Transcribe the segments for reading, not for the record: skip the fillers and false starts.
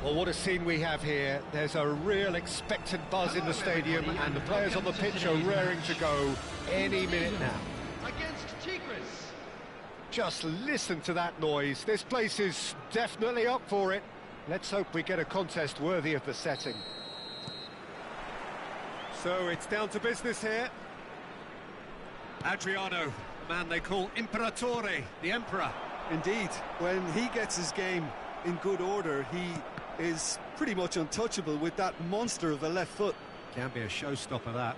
Well, what a scene we have here. There's a real expectant buzz in the stadium, and the players on the pitch are raring to go any minute now. Against Tigres. Just listen to that noise. This place is definitely up for it. Let's hope we get a contest worthy of the setting. So it's down to business here. Adriano, the man they call Imperatore, the Emperor. Indeed, when he gets his game in good order, he is pretty much untouchable with that monster of a left foot. Can be a showstopper, that.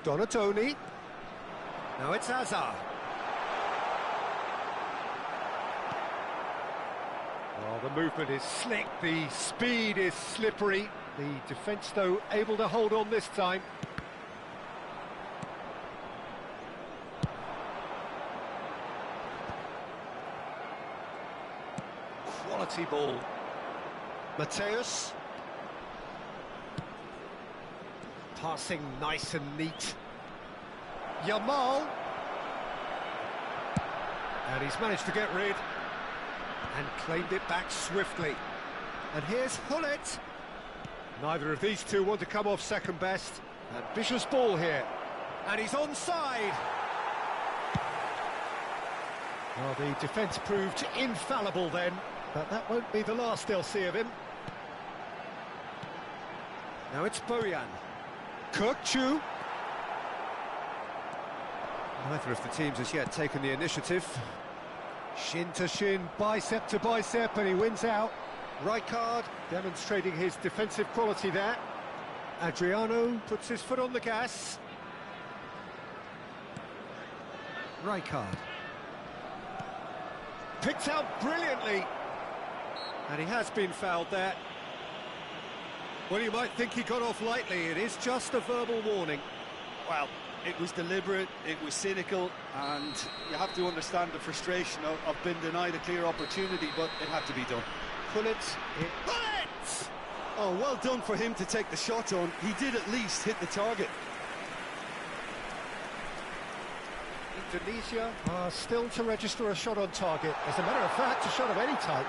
Donatoni. Now it's Hazard. Oh, the movement is slick, the speed is slippery. The defence, though, able to hold on this time. Quality ball. Mateus. Passing nice and neat. Yamal. And he's managed to get rid. And claimed it back swiftly. And here's Hullet. Neither of these two want to come off second best. Ambitious ball here. And he's onside. Well, the defence proved infallible then, but that won't be the last they'll see of him. Now it's Bojan. Kirkchu. Neither of the teams has yet taken the initiative. Shin to shin, bicep to bicep, and he wins out. Rijkaard demonstrating his defensive quality there. Adriano puts his foot on the gas. Rijkaard. Picked out brilliantly. And he has been fouled there. Well, you might think he got off lightly. It is just a verbal warning. Well, it was deliberate, it was cynical, and you have to understand the frustration of being denied a clear opportunity, but it had to be done. Hullet. Oh, well done for him to take the shot on. He did at least hit the target. Indonesia are still to register a shot on target. As a matter of fact, a shot of any type.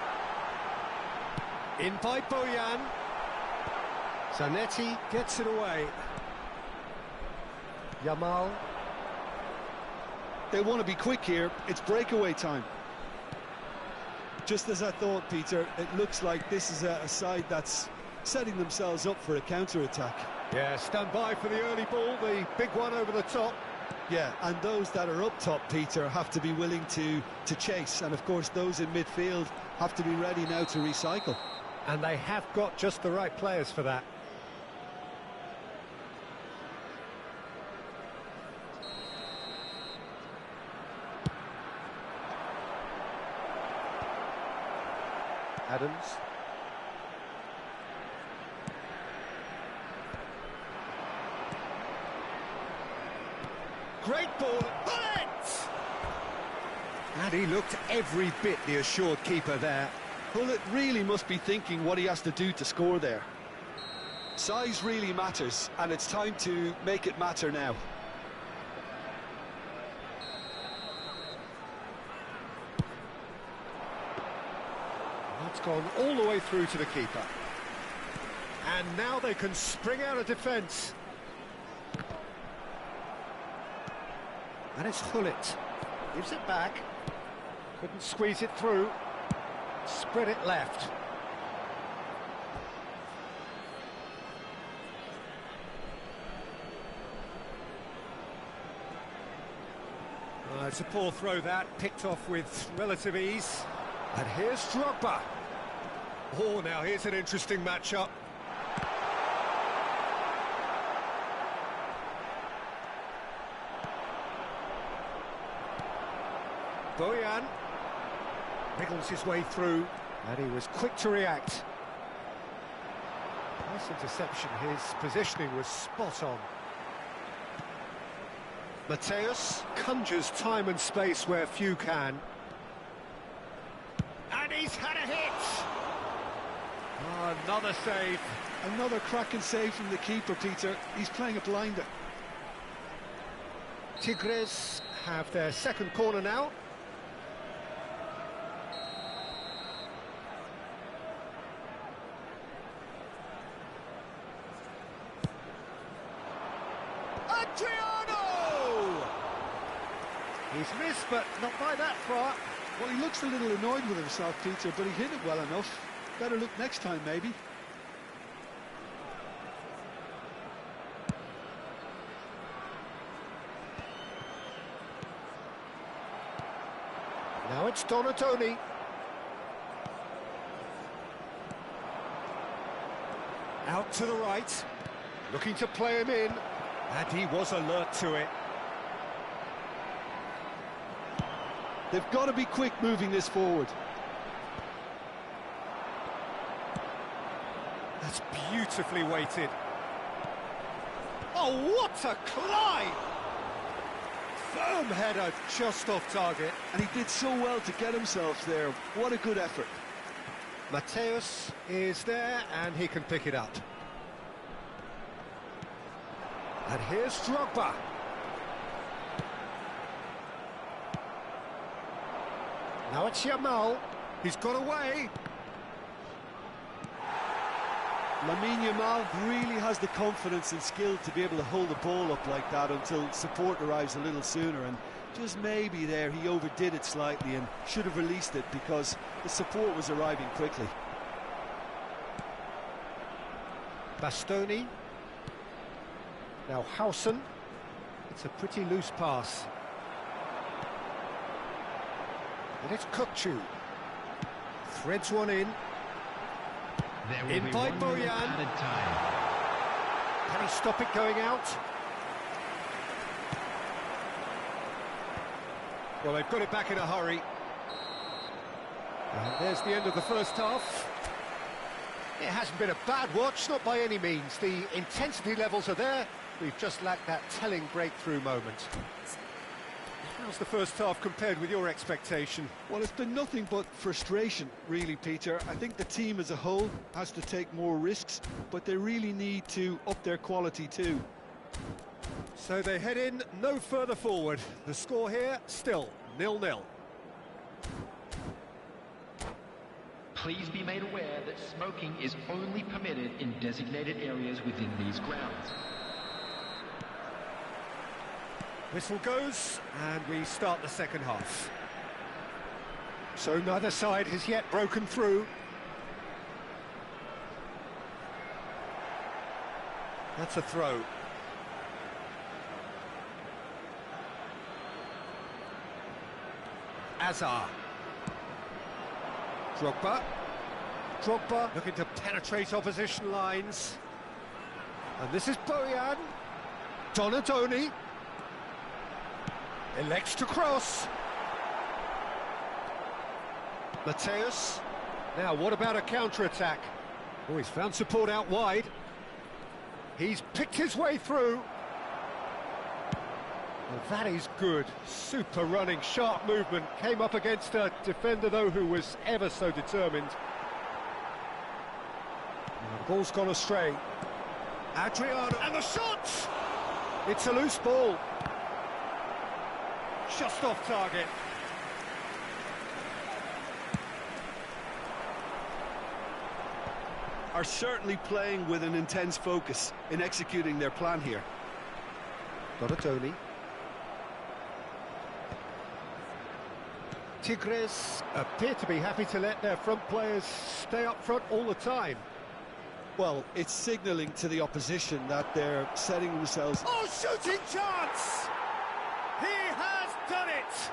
In by Bojan. Zanetti gets it away. Yamal. They want to be quick here. It's breakaway time. Just as I thought, Peter, it looks like this is a side that's setting themselves up for a counter-attack. Yeah, stand by for the early ball, the big one over the top. Yeah, and those that are up top, Peter, have to be willing to chase. And, of course, those in midfield have to be ready now to recycle. And they have got just the right players for that. Adams. Great ball. Hullet! And he looked every bit the assured keeper there. Hullet really must be thinking what he has to do to score there. Size really matters, and it's time to make it matter now. That's gone all the way through to the keeper. And now they can spring out of defence. And it's Hullet. Gives it back. Couldn't squeeze it through. Spread it left. It's a poor throw that, picked off with relative ease. And here's Drogba. Oh, now here's an interesting matchup. Bojan wriggles his way through, and he was quick to react. Nice interception, his positioning was spot on. Mateus conjures time and space where few can. And he's had a hit! Oh, another save. Another cracking save from the keeper, Peter. He's playing a blinder. Tigres have their second corner now. He's missed, but not by that far. Well, he looks a little annoyed with himself, Peter, but he hit it well enough. Better look next time, maybe. Now it's Donatoni. Out to the right, looking to play him in, and he was alert to it. They've got to be quick moving this forward. That's beautifully weighted. Oh, what a climb! Firm header, just off target. And he did so well to get himself there. What a good effort. Mateus is there, and he can pick it up. And here's Drogba. Now it's Yamal. He's got away. Lamine Yamal really has the confidence and skill to be able to hold the ball up like that until support arrives a little sooner, and just maybe there he overdid it slightly and should have released it because the support was arriving quickly. Bastoni. Now Howson. It's a pretty loose pass. And it's Kukçu. Threads one in. There will In be by 1 minute Bojan. added time. Can he stop it going out? Well, they've got it back in a hurry. And there's the end of the first half. It hasn't been a bad watch, not by any means. The intensity levels are there. We've just lacked that telling breakthrough moment. How's the first half compared with your expectation? Well, it's been nothing but frustration, really, Peter. I think the team as a whole has to take more risks, but they really need to up their quality too. So they head in no further forward. The score here, still 0-0. Please be made aware that smoking is only permitted in designated areas within these grounds. Whistle goes, and we start the second half. So neither side has yet broken through. That's a throw. Azar. Drogba. Drogba looking to penetrate opposition lines. And this is Bojan. Donatoni. Elects to cross. Mateus. Now, what about a counter-attack? Oh, he's found support out wide. He's picked his way through. Well, that is good. Super running, sharp movement. Came up against a defender, though, who was ever so determined. And the ball's gone astray. Adriano. And the shot! It's a loose ball. Just off target. Are certainly playing with an intense focus in executing their plan here. Donatoni. Tigres appear to be happy to let their front players stay up front all the time. Well, it's signalling to the opposition that they're setting themselves... Oh, shooting chance! He has done it!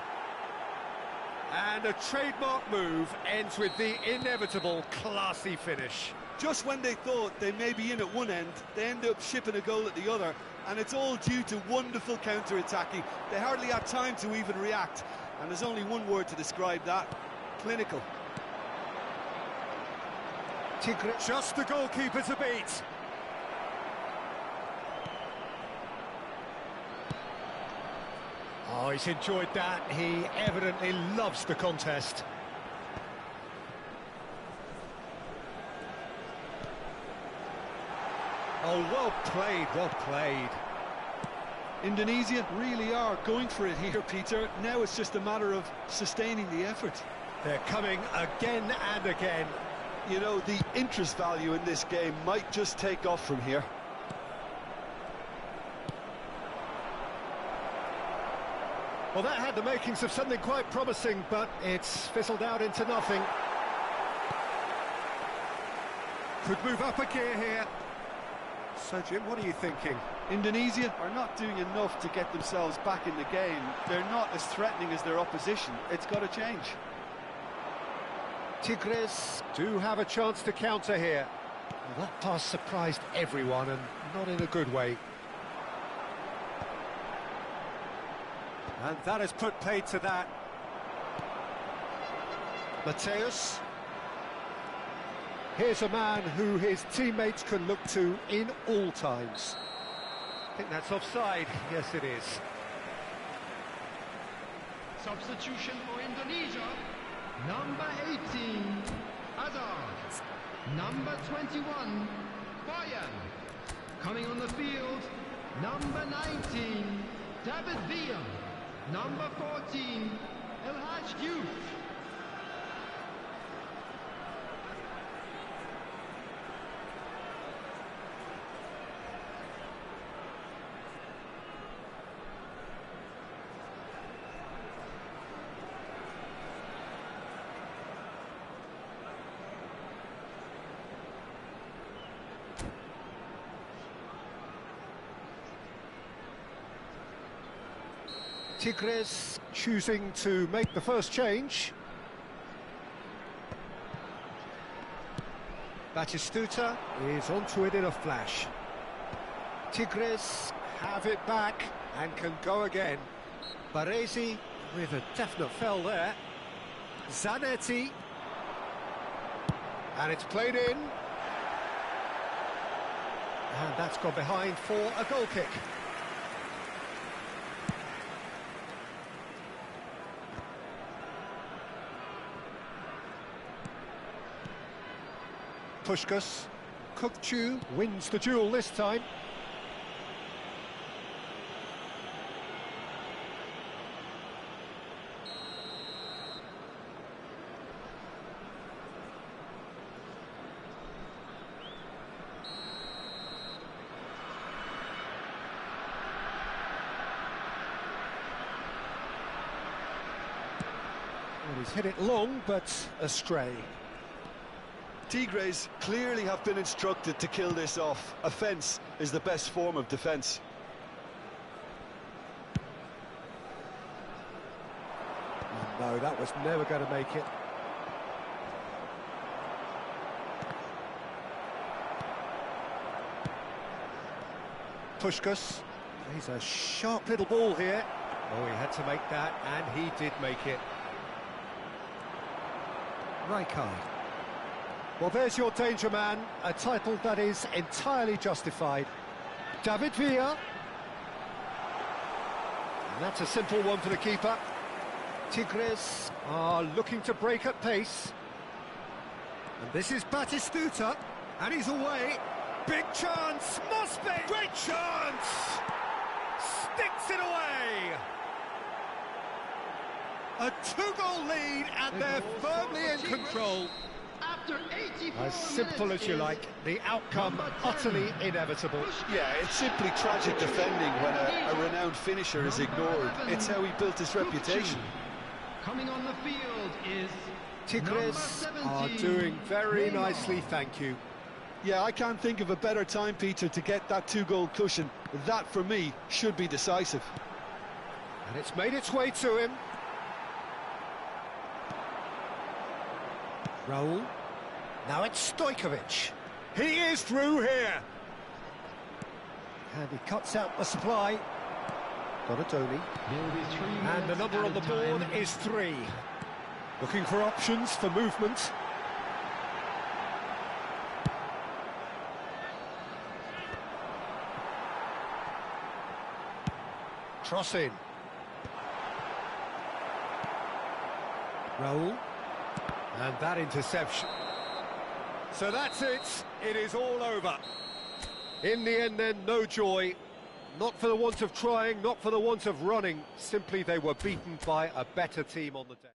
And a trademark move ends with the inevitable classy finish. Just when they thought they may be in at one end, they end up shipping a goal at the other, and it's all due to wonderful counter-attacking. They hardly had time to even react, and there's only one word to describe that: clinical. Tigres, just the goalkeeper to beat. Oh, he's enjoyed that. He evidently loves the contest. Oh, well played, well played. Indonesia really are going for it here, Peter. Now it's just a matter of sustaining the effort. They're coming again and again. You know, the interest value in this game might just take off from here. Well, that had the makings of something quite promising, but it's fizzled out into nothing. Could move up a gear here. So, Jim, what are you thinking? Indonesia are not doing enough to get themselves back in the game. They're not as threatening as their opposition. It's got to change. Tigres do have a chance to counter here. Well, that pass surprised everyone, and not in a good way. And that has put paid to that. Mateus. Here's a man who his teammates can look to in all times. I think that's offside. Yes, it is. Substitution for Indonesia. Number 18, Hazard. Number 21, Boyan. Coming on the field, number 19, David Villa. Number 14, El Hadj Diouf. Tigres choosing to make the first change. Batistuta is onto it in a flash. Tigres have it back and can go again. Baresi with a definite fell there. Zanetti. And it's played in. And that's gone behind for a goal kick. Puskás. Kukçu wins the duel this time. Well, he's hit it long, but astray. Tigres clearly have been instructed to kill this off. Offence is the best form of defence. No, that was never going to make it. Puskás. He's a sharp little ball here. Oh, he had to make that, and he did make it. Rijkaard. Well, there's your danger man, a title that is entirely justified. David Villa. And that's a simple one for the keeper. Tigres are looking to break at pace. And this is Batistuta, and he's away. Big chance, must be! Great chance! Sticks it away! A two-goal lead, and they're firmly in control. As simple as you like, the outcome utterly inevitable. Yeah, it's simply tragic defending when a renowned finisher is ignored. It's how he built his reputation. Coming on the field is Tigres are doing very nicely, thank you. Yeah, I can't think of a better time, Peter, to get that two-goal cushion. That, for me, should be decisive. And it's made its way to him. Raul. Now it's Stojkovic. He is through here. And he cuts out the supply. Donatoni. And the number on the board is 3. Looking for options for movement. Cross in. Raul. And that interception. So that's it. It is all over. In the end then, no joy. Not for the want of trying, not for the want of running. Simply they were beaten by a better team on the day.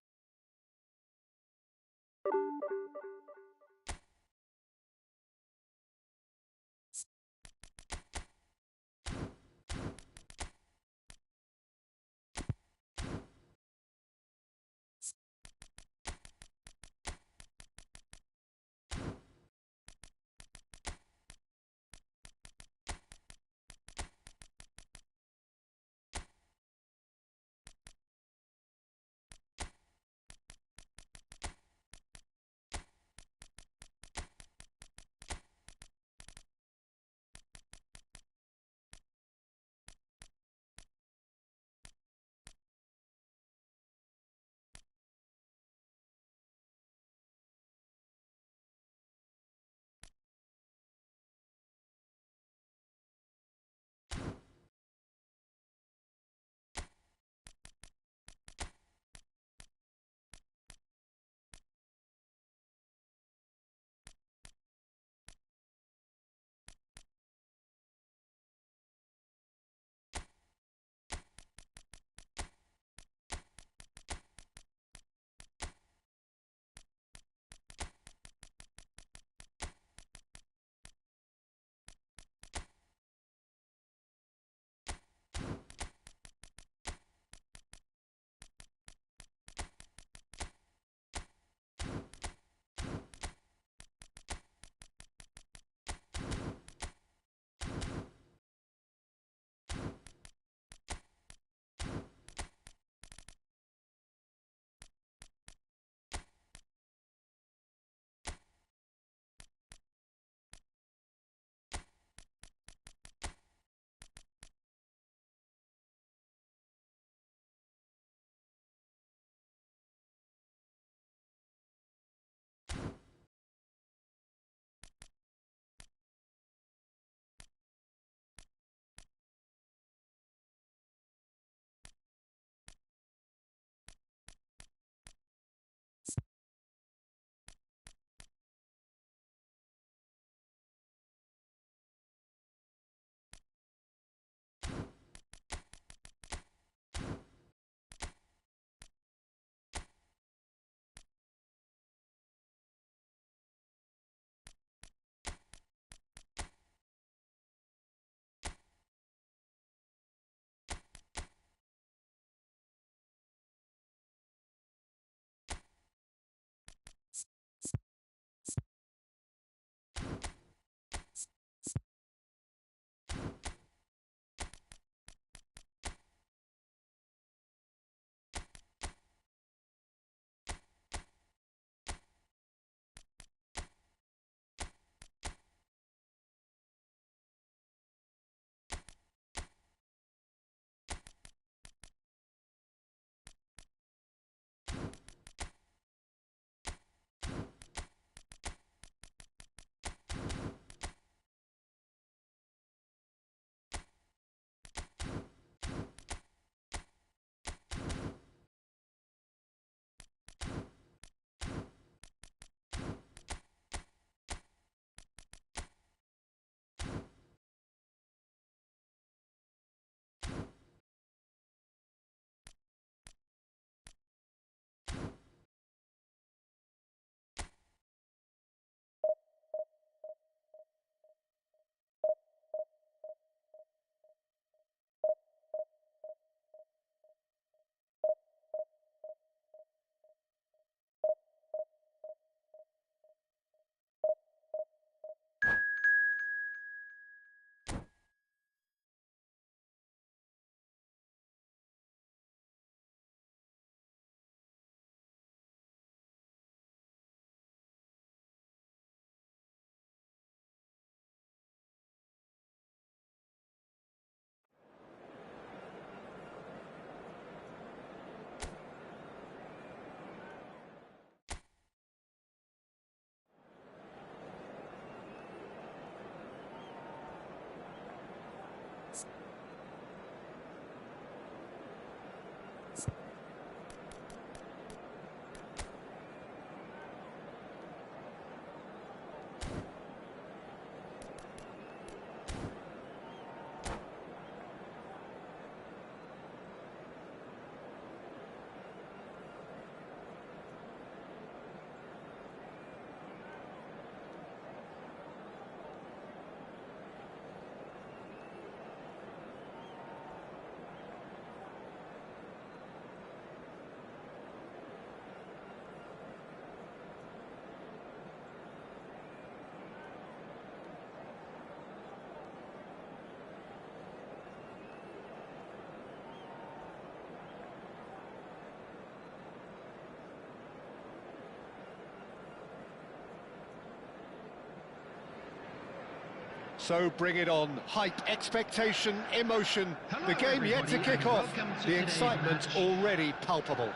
So bring it on. Hype, expectation, emotion. Hello, the game yet to everybody, kick and off. welcome to The today's excitement match. already palpable.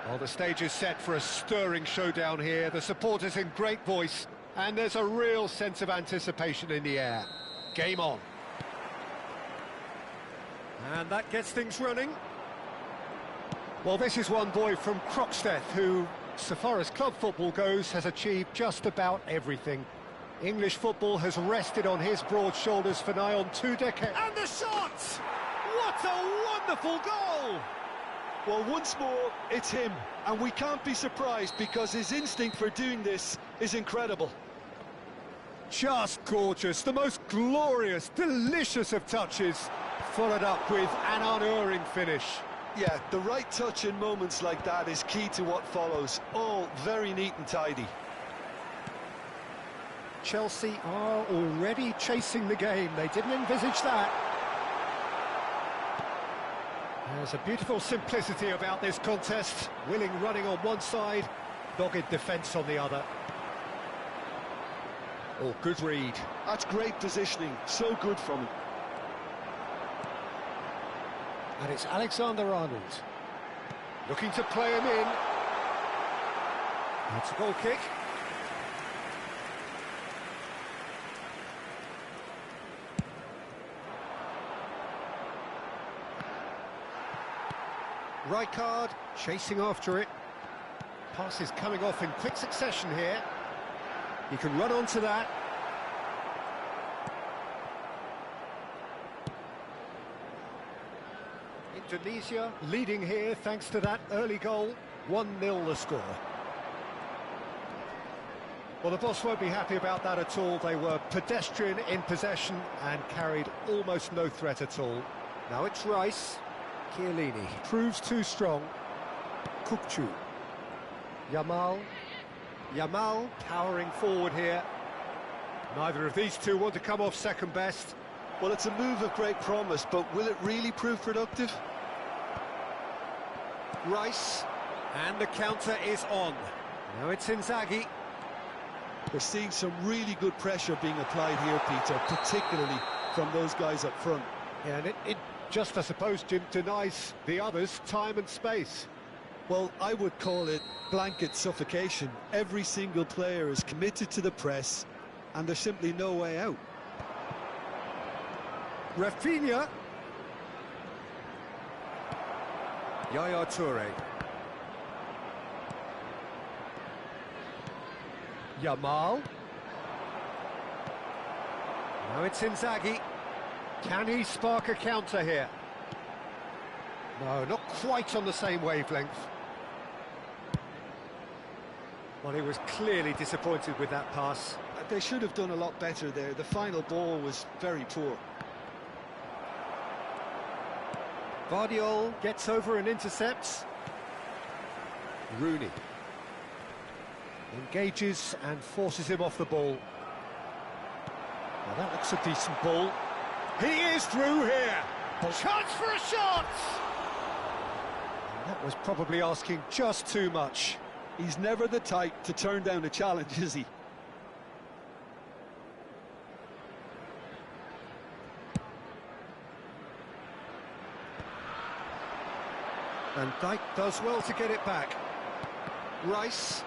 Well, the stage is set for a stirring showdown here. The supporters in great voice, and there's a real sense of anticipation in the air. Game on. And that gets things running. Well, this is one boy from Croxteth who, so far as club football goes, has achieved just about everything. English football has rested on his broad shoulders for nigh on 2 decades. And the shot! What a wonderful goal! Well, once more, it's him, and we can't be surprised because his instinct for doing this is incredible. Just gorgeous, the most glorious, delicious of touches, followed up with an unerring finish. Yeah, the right touch in moments like that is key to what follows. All very neat and tidy. Chelsea are already chasing the game. They didn't envisage that. There's a beautiful simplicity about this contest. Willing running on one side, dogged defence on the other. Oh, good read. That's great positioning, so good from him. And it's Alexander-Arnold. Looking to play him in. That's a goal kick. Rijkaard chasing after it. Pass is coming off in quick succession here. He can run onto that. Indonesia leading here thanks to that early goal. 1-0 the score. Well, the boss won't be happy about that at all. They were pedestrian in possession and carried almost no threat at all. Now it's Rice. Chiellini proves too strong. Kukçu. Yamal powering forward here. Neither of these two want to come off second best. Well, it's a move of great promise, but will it really prove productive? Rice, and the counter is on. Now it's Inzaghi. We're seeing some really good pressure being applied here, Peter, particularly from those guys up front. Yeah, and it just, I suppose, Jim, denies the others time and space. Well, I would call it blanket suffocation. Every single player is committed to the press, and there's simply no way out. Rafinha. Yaya Toure. Yamal. Now it's Inzaghi. Can he spark a counter here? No, not quite on the same wavelength. Well, he was clearly disappointed with that pass. They should have done a lot better there. The final ball was very poor. Vardiol gets over and intercepts. Rooney engages and forces him off the ball. Now that looks a decent ball. He is through here. Chance for a shot! And that was probably asking just too much. He's never the type to turn down a challenge, is he? And Dijk does well to get it back. Rice.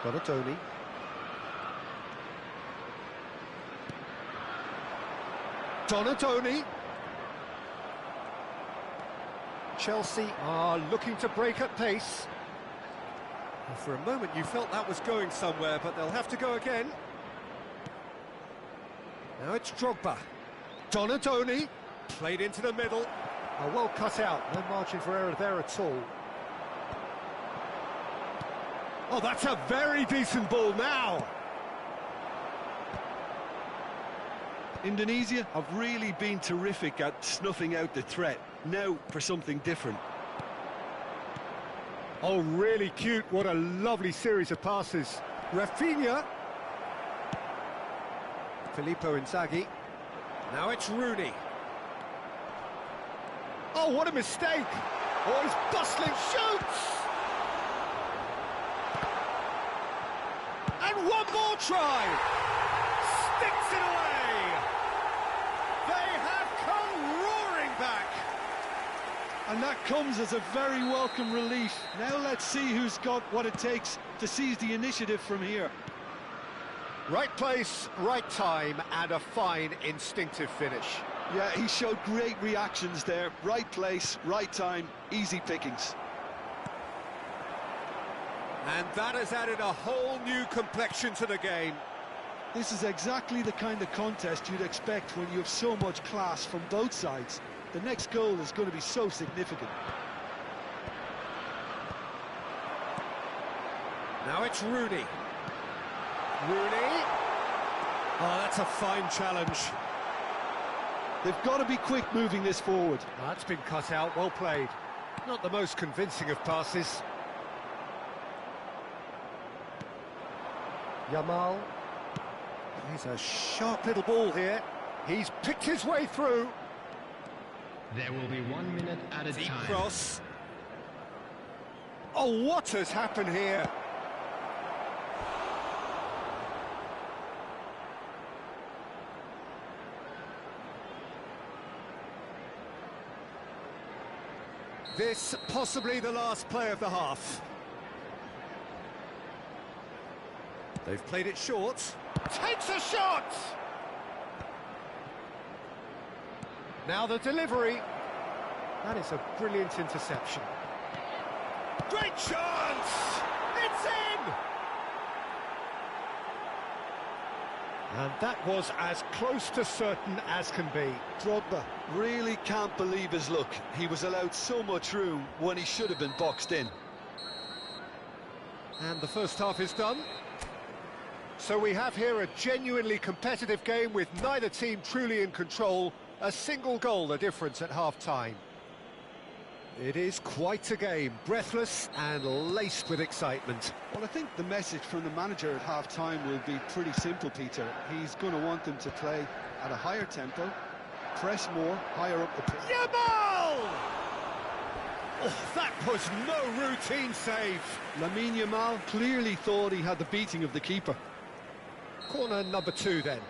Donatoni. Donatoni. Chelsea are looking to break at pace. And for a moment you felt that was going somewhere, but they'll have to go again. Now it's Drogba. Donadoni, played into the middle. Oh, well cut out, no margin for error there at all. Oh, that's a very decent ball now. Indonesia have really been terrific at snuffing out the threat. Now for something different. Oh, really cute. What a lovely series of passes. Rafinha. Filippo Inzaghi. Now it's Rooney. Oh, what a mistake. Oh, he's bustling, shoots! And one more try. Sticks it away. They have come roaring back. And that comes as a very welcome relief. Now let's see who's got what it takes to seize the initiative from here. Right place, right time, and a fine instinctive finish. Yeah, he showed great reactions there. Right place, right time, easy pickings. And that has added a whole new complexion to the game. This is exactly the kind of contest you'd expect when you have so much class from both sides. The next goal is going to be so significant. Now it's Rooney. Rooney. Oh, that's a fine challenge. They've got to be quick moving this forward. Oh, that's been cut out, well played. Not the most convincing of passes. Yamal. He's a sharp little ball here. He's picked his way through. There will be 1 minute at a Deep time. cross. Oh, what has happened here? This possibly the last play of the half. They've played it short. Takes a shot! Now the delivery. That is a brilliant interception. Great chance! It's in! And that was as close to certain as can be. Drogba really can't believe his luck. He was allowed so much room when he should have been boxed in. And the first half is done. So we have here a genuinely competitive game with neither team truly in control. A single goal the difference at half-time. It is quite a game, breathless and laced with excitement. Well, I think the message from the manager at half-time will be pretty simple, Peter. He's going to want them to play at a higher tempo, press more, higher up the pitch. Yamal! Oh, that was no routine save. Lamine Yamal clearly thought he had the beating of the keeper. Corner number 2 then.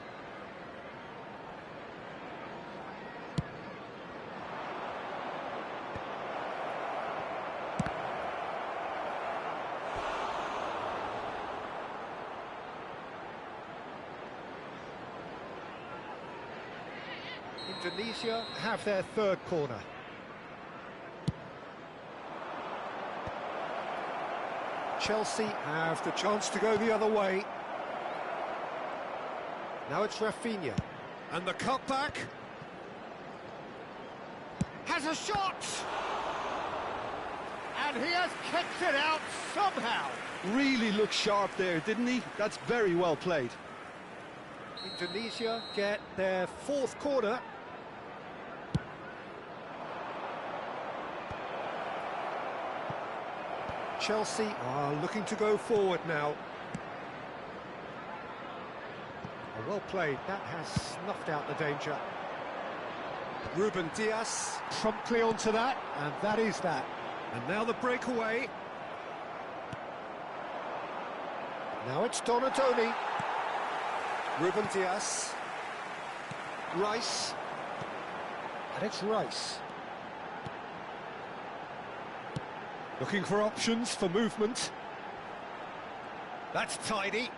Indonesia have their third corner. Chelsea have the chance to go the other way. Now it's Rafinha. And the cutback. Has a shot! And he has kicked it out somehow. Really looked sharp there, didn't he? That's very well played. Indonesia get their fourth corner. Chelsea are looking to go forward now. Oh, well played, that has snuffed out the danger. Ruben Dias promptly onto that, and that is that. And now the breakaway. Now it's Donadoni. Ruben Dias. Rice. And it's Rice. Looking for options for movement. That's tidy.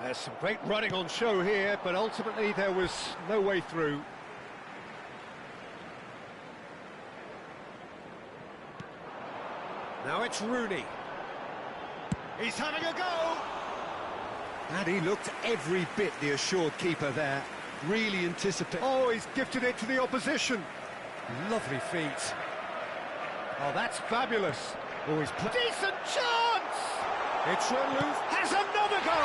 There's some great running on show here, but ultimately there was no way through. Now it's Rooney. He's having a go! And he looked every bit the assured keeper there. Really anticipate. Oh, he's gifted it to the opposition. Lovely feet. Oh, that's fabulous. Oh, he's put... Decent chance! It's Renlouf. Has another go!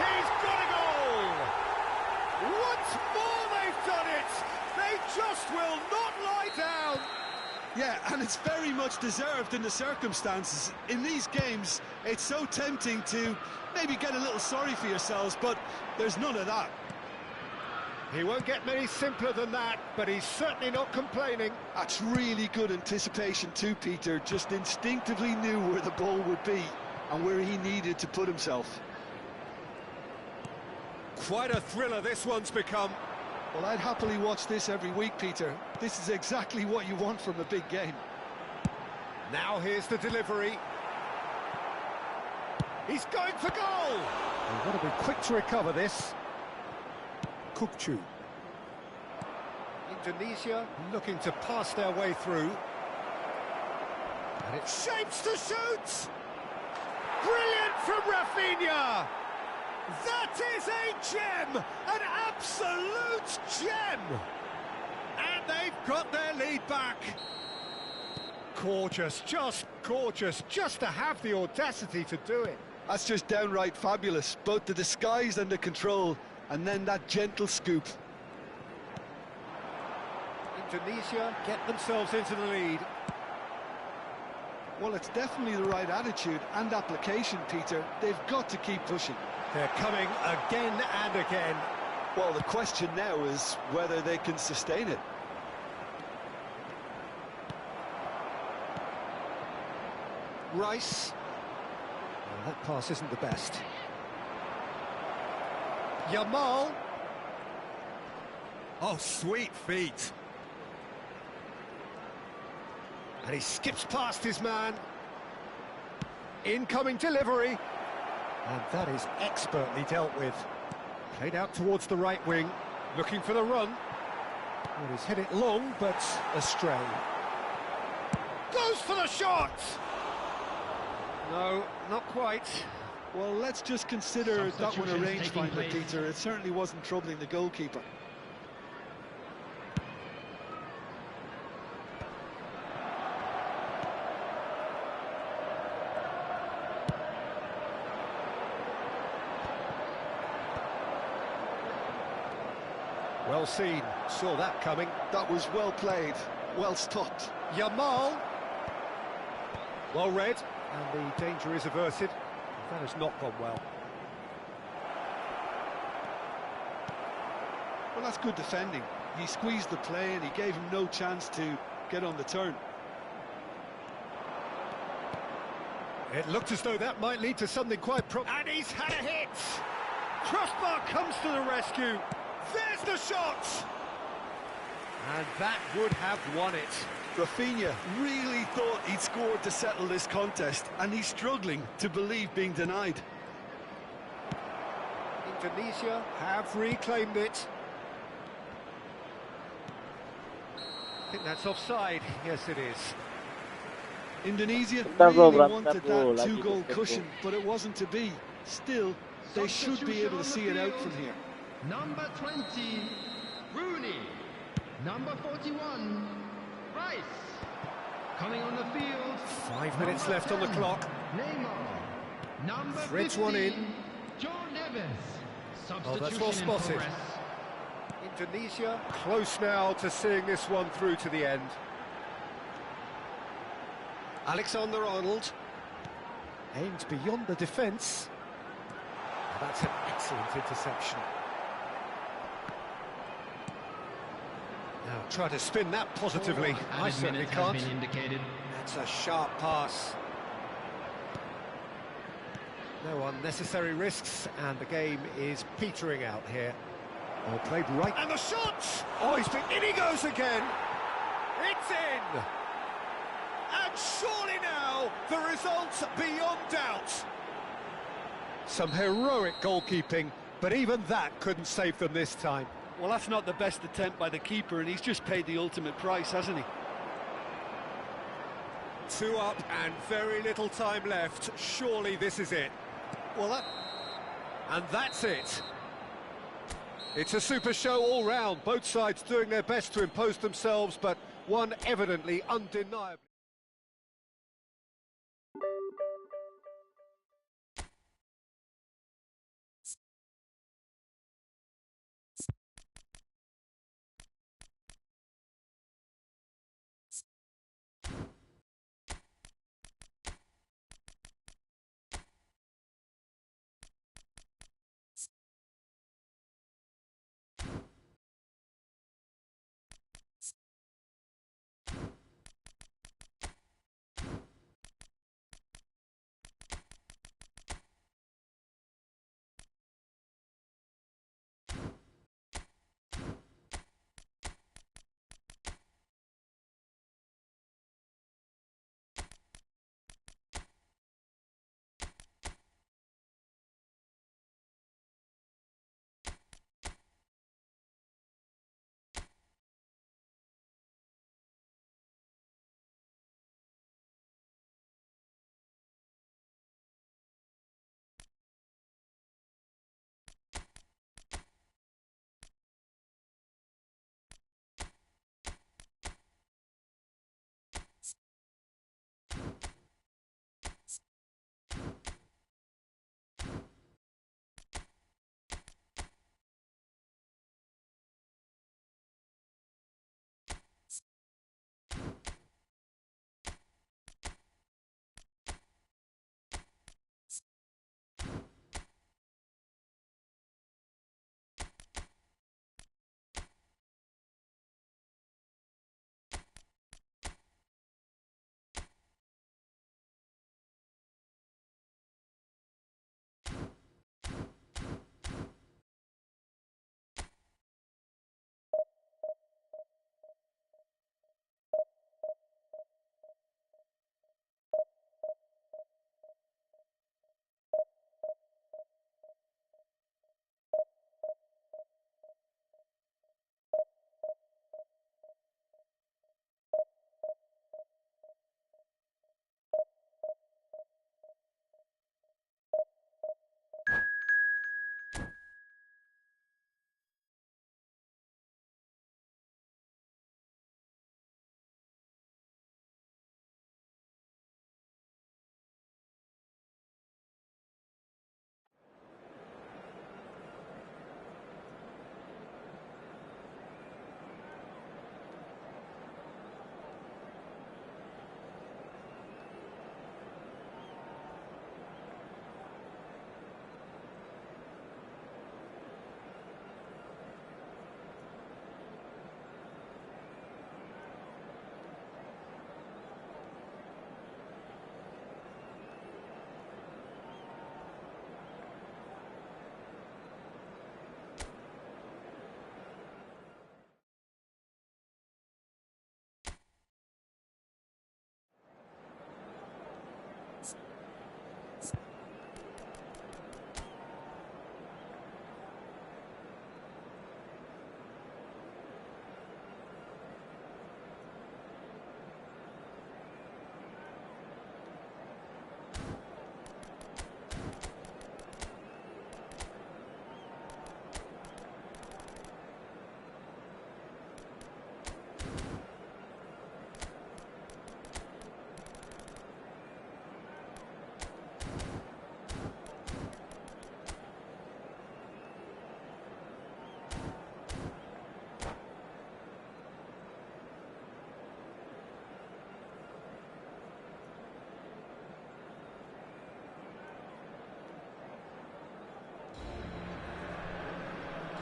He's got a goal! Once more they've done it! They just will not lie down! Yeah, and it's very much deserved in the circumstances. In these games, it's so tempting to maybe get a little sorry for yourselves, but there's none of that. He won't get many simpler than that, but he's certainly not complaining. That's really good anticipation too, Peter. Just instinctively knew where the ball would be and where he needed to put himself. Quite a thriller this one's become. Well, I'd happily watch this every week, Peter. This is exactly what you want from a big game. Now here's the delivery. He's going for goal! They've got to be quick to recover this. Kukçu. Indonesia looking to pass their way through. And it shapes to shoot! Brilliant from Rafinha! That is a gem! An absolute gem! And they've got their lead back. Gorgeous, just to have the audacity to do it. That's just downright fabulous. Both the disguise and the control, and then that gentle scoop. Indonesia get themselves into the lead. Well, it's definitely the right attitude and application, Peter. They've got to keep pushing. They're coming again and again. Well, the question now is whether they can sustain it. Rice. Well, that pass isn't the best. Yamal. Oh, sweet feet. And he skips past his man. Incoming delivery. And that is expertly dealt with. Played out towards the right wing, looking for the run. Well, he's hit it long, but astray. Goes for the shot! No, not quite. Well, let's just consider that one a rangefinder, Peter. It certainly wasn't troubling the goalkeeper. Well seen, saw that coming. That was well played, well stopped. Yamal. Well read, and the danger is averted. That has not gone well. Well, that's good defending. He squeezed the play and he gave him no chance to get on the turn. It looked as though that might lead to something quite and he's had a hit! Crossbar comes to the rescue. There's the shot! And that would have won it. Rafinha really thought he'd scored to settle this contest, and he's struggling to believe being denied. Indonesia have reclaimed it. I think that's offside. Yes, it is. Indonesia really wanted that two-goal cushion, but it wasn't to be. Still, they should be able to see it out from here. Number 20, Rooney. Number 41, Rice. Coming on the field. 5 minutes left on the clock. Neymar. Number Threads 50, one in. John Neves. Oh, that's well spotted. Indonesia close now to seeing this one through to the end. Alexander-Arnold aimed beyond the defence. That's an excellent interception. Now try to spin that positively. I certainly can't. That's a sharp pass. No unnecessary risks, and the game is petering out here. Well played right. And the shot! Oh, in he goes again! It's in! And surely now, the result's beyond doubt. Some heroic goalkeeping, but even that couldn't save them this time. Well, that's not the best attempt by the keeper, and he's just paid the ultimate price, hasn't he? Two up and very little time left. Surely this is it. Well, and that's it. It's a super show all round. Both sides doing their best to impose themselves, but one evidently undeniably.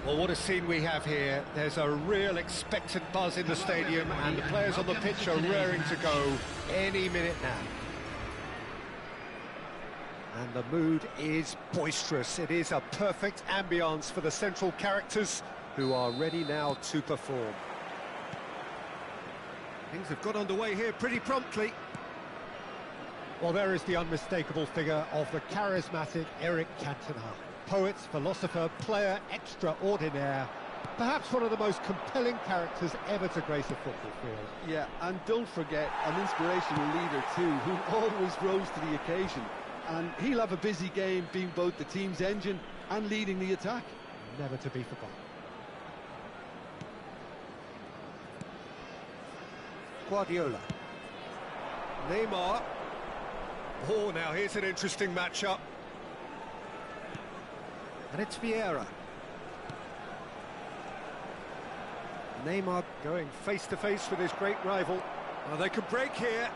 Well, what a scene we have here. There's a real expectant buzz in the stadium, and the players on the pitch are raring to go any minute now. And the mood is boisterous. It is a perfect ambience for the central characters who are ready now to perform. Things have got underway here pretty promptly. Well, there is the unmistakable figure of the charismatic Eric Cantona. Poet, philosopher, player extraordinaire, Perhaps one of the most compelling characters ever to grace a football field. Yeah, and don't forget, an inspirational leader too, who always rose to the occasion. And he'll have a busy game being both the team's engine and leading the attack. Never to be forgotten. Guardiola. Neymar. Oh, now here's an interesting matchup. And it's Vieira. Neymar going face-to-face with his great rival. Oh, they can break here.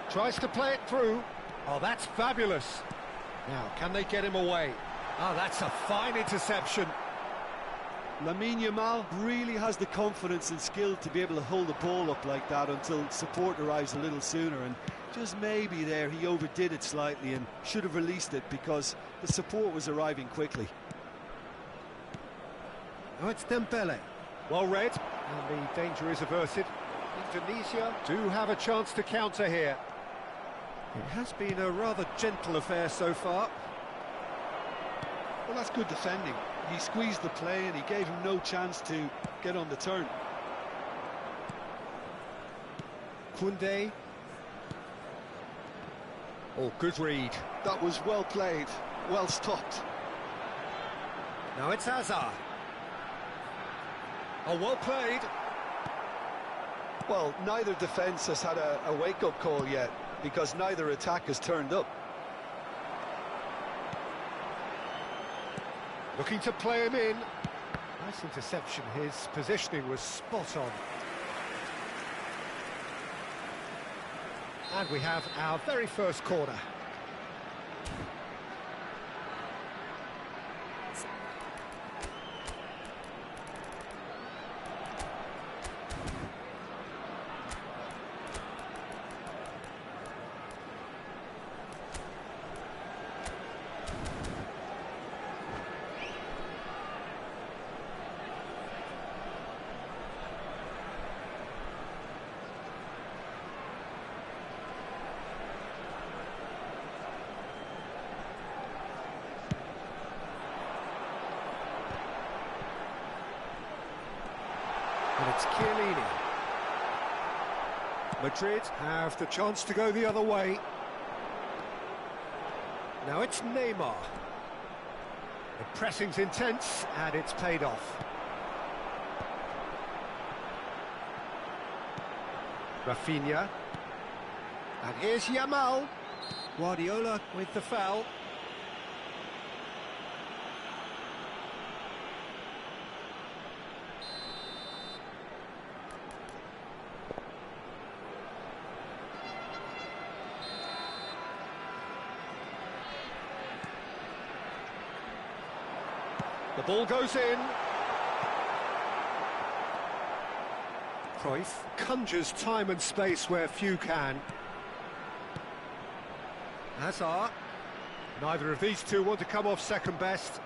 Tries to play it through. Oh, that's fabulous. Now, can they get him away? Oh, that's a fine interception. Lamine Yamal really has the confidence and skill to be able to hold the ball up like that until support arrives a little sooner, and just maybe there he overdid it slightly and should have released it because the support was arriving quickly. Oh, it's Dembele. Well read, and the danger is averted. Indonesia do have a chance to counter here. It has been a rather gentle affair so far. Well, that's good defending. He squeezed the play and he gave him no chance to get on the turn. Koundé. Oh, good read. That was well played, well stopped. Now it's Hazard. Oh, well played. Well, neither defence has had a wake-up call yet, because neither attack has turned up. Looking to play him in. Nice interception. His positioning was spot on. And we have our very first corner. And it's Chiellini. Madrid have the chance to go the other way. Now it's Neymar. The pressing's intense, and it's paid off. Rafinha. And here's Yamal. Guardiola with the foul. The ball goes in. Cruyff conjures time and space where few can. Hazard. Neither of these two want to come off second best.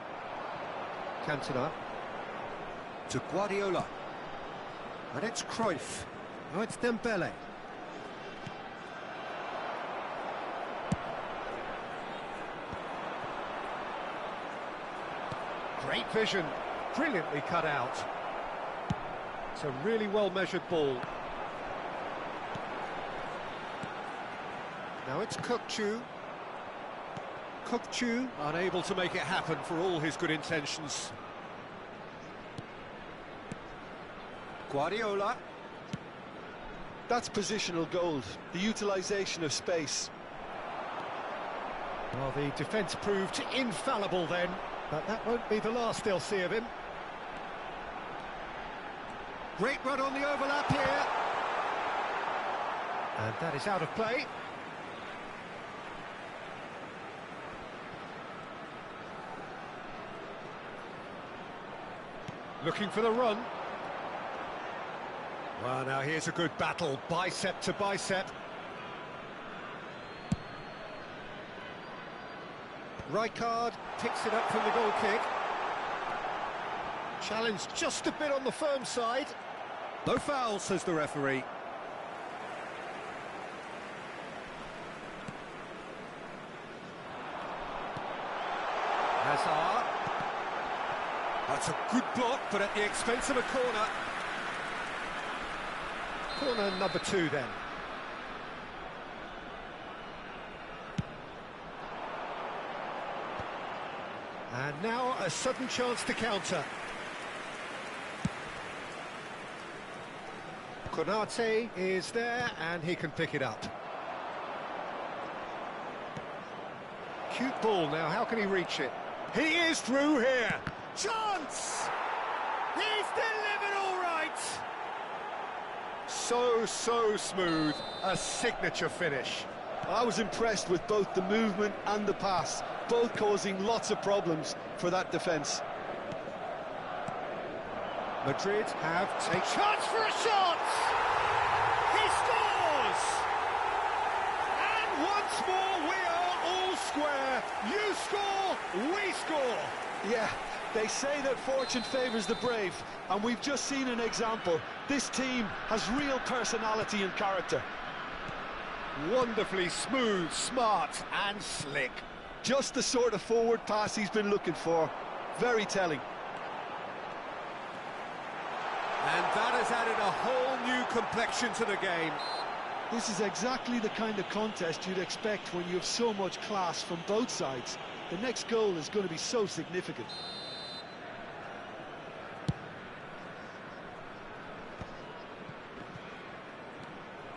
Cantona. To Guardiola. And it's Cruyff. Oh, it's Dembele. Great vision, brilliantly cut out. It's a really well-measured ball. Now it's Kökçü. Kökçü unable to make it happen for all his good intentions. Guardiola. That's positional gold, the utilisation of space. Well, the defence proved infallible then. But that won't be the last they'll see of him. Great run on the overlap here. And that is out of play. Looking for the run. Well, now here's a good battle, bicep to bicep. Rijkaard picks it up from the goal kick. Challenged just a bit on the firm side. No foul, says the referee. Hazard. That's a good block, but at the expense of a corner. Corner number 2 then. And now a sudden chance to counter. Konate is there, and he can pick it up. Cute ball now, how can he reach it? He is through here! Chance! He's delivered all right! So smooth, a signature finish. I was impressed with both the movement and the pass, both causing lots of problems for that defence. Madrid have a chance for a shot! He scores! And once more we are all square. You score, we score. Yeah, they say that fortune favours the brave, and we've just seen an example. This team has real personality and character. Wonderfully smooth, smart and slick. Just the sort of forward pass he's been looking for. Very telling. And that has added a whole new complexion to the game. This is exactly the kind of contest you'd expect when you have so much class from both sides. The next goal is going to be so significant.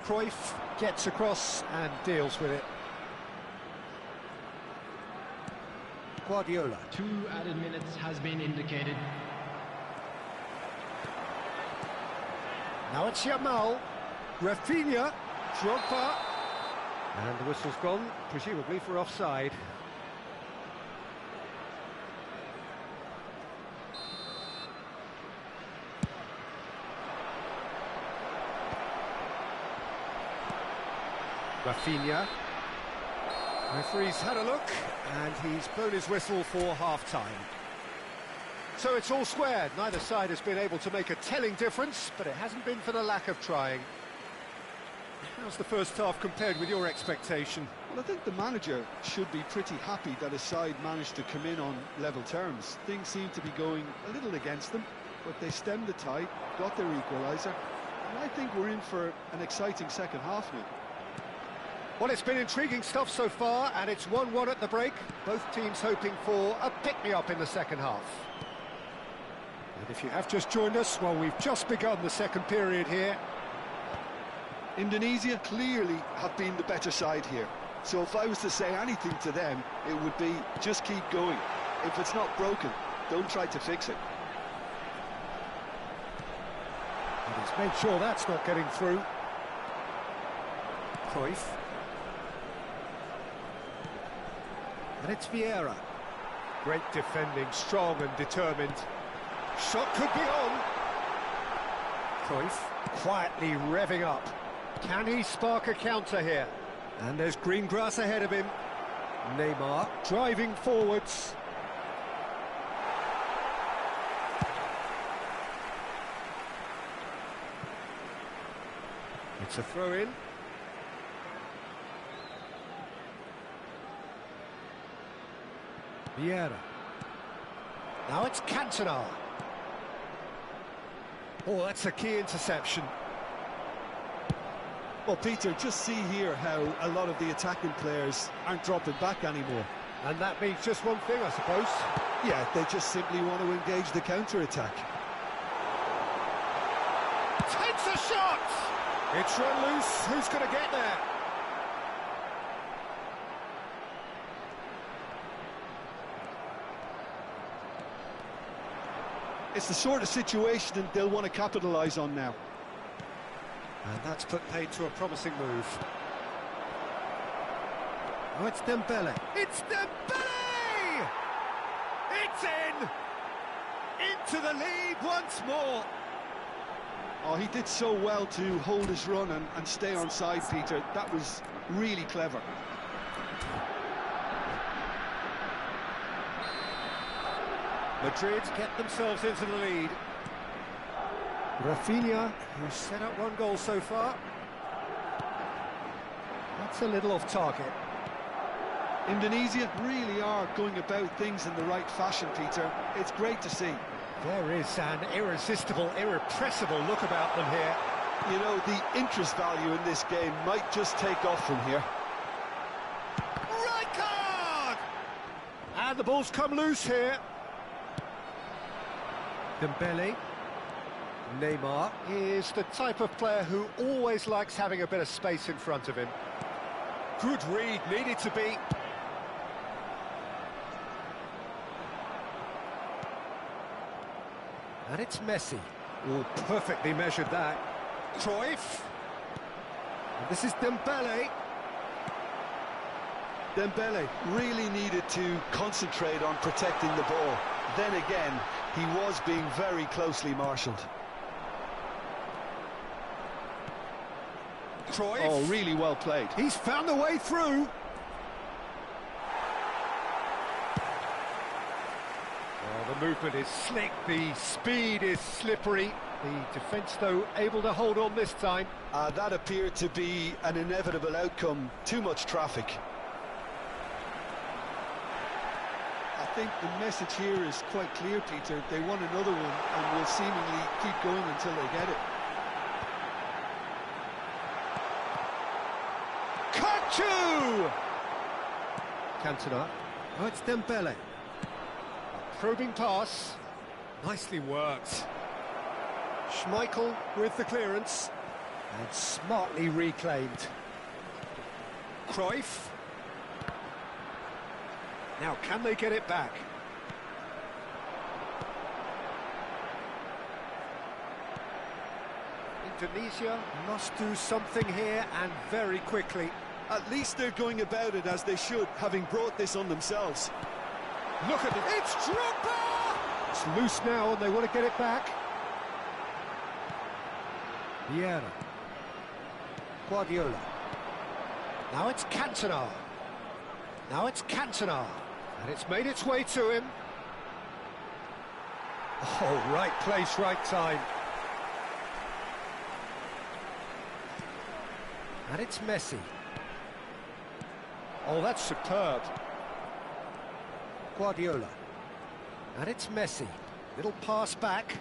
Cruyff gets across and deals with it. Guardiola. 2 added minutes has been indicated. Now it's Yamal, Rafinha, Drogba, and the whistle's gone, presumably for offside. Rafinha. Referee's had a look, and he's blown his whistle for half-time. So it's all squared. Neither side has been able to make a telling difference, but it hasn't been for the lack of trying. How's the first half compared with your expectation? Well, I think the manager should be pretty happy that his side managed to come in on level terms. Things seem to be going a little against them, but they stemmed the tide, got their equaliser, and I think we're in for an exciting second half now. Well, it's been intriguing stuff so far, and it's 1-1 at the break. Both teams hoping for a pick-me-up in the second half. And if you have just joined us, well, we've just begun the second period here. Indonesia clearly have been the better side here. So if I was to say anything to them, it would be just keep going. If it's not broken, don't try to fix it. And he's made sure that's not getting through. Cruyff. And it's Vieira. Great defending, strong and determined. Shot could be on. Cruyff quietly revving up. Can he spark a counter here? And there's green grass ahead of him. Neymar driving forwards. It's a throw-in. Vieira. Now it's Cantona. Oh, that's a key interception. Well, Peter, just see here how a lot of the attacking players aren't dropping back anymore. And that means just one thing, I suppose. Yeah, they just simply want to engage the counter-attack. Takes a shot! It's run loose. Who's going to get there? It's the sort of situation that they'll want to capitalise on now. And that's put paid to a promising move. Oh, it's Dembele. It's Dembele! It's in! Into the lead once more. Oh, he did so well to hold his run and stay on side, Peter. That was really clever. Madrid get themselves into the lead. Rafinha, who's set up one goal so far. That's a little off target. Indonesia really are going about things in the right fashion, Peter. It's great to see. There is an irresistible, irrepressible look about them here. You know, the interest value in this game might just take off from here. Right card! And the ball's come loose here. Dembele. Neymar is the type of player who always likes having a bit of space in front of him. Good read, needed to be. And it's Messi. Oh, perfectly measured that. Cruyff. And this is Dembele. Dembele really needed to concentrate on protecting the ball. Then again, he was being very closely marshalled. Cruyff. Oh, really well played. He's found a way through. Oh, the movement is slick, the speed is slippery. The defence, though, able to hold on this time. That appeared to be an inevitable outcome. Too much traffic. I think the message here is quite clear, Peter. They want another one and will seemingly keep going until they get it. Kachu! Cantona. Oh, it's Dembele. A probing pass. Nicely worked. Schmeichel with the clearance. And smartly reclaimed. Cruyff. Now, can they get it back? Indonesia must do something here, and very quickly. At least they're going about it as they should, having brought this on themselves. Look at it. It's Drogba! It's loose now, and they want to get it back. Vieira. Guardiola. Now it's Cantona. Now it's Cantona. And it's made its way to him. Oh, right place, right time. And it's Messi. Oh, that's superb. Guardiola. And it's Messi. Little pass back.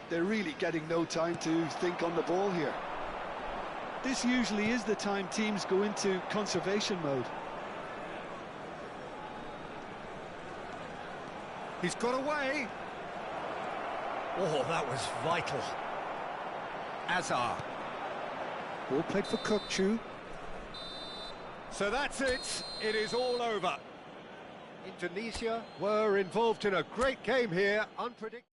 They're really getting no time to think on the ball here. This usually is the time teams go into conservation mode. He's got away. Oh, that was vital. Azar. Ball played for Kukçu. So that's it. It is all over. Indonesia were involved in a great game here. Unpredictable.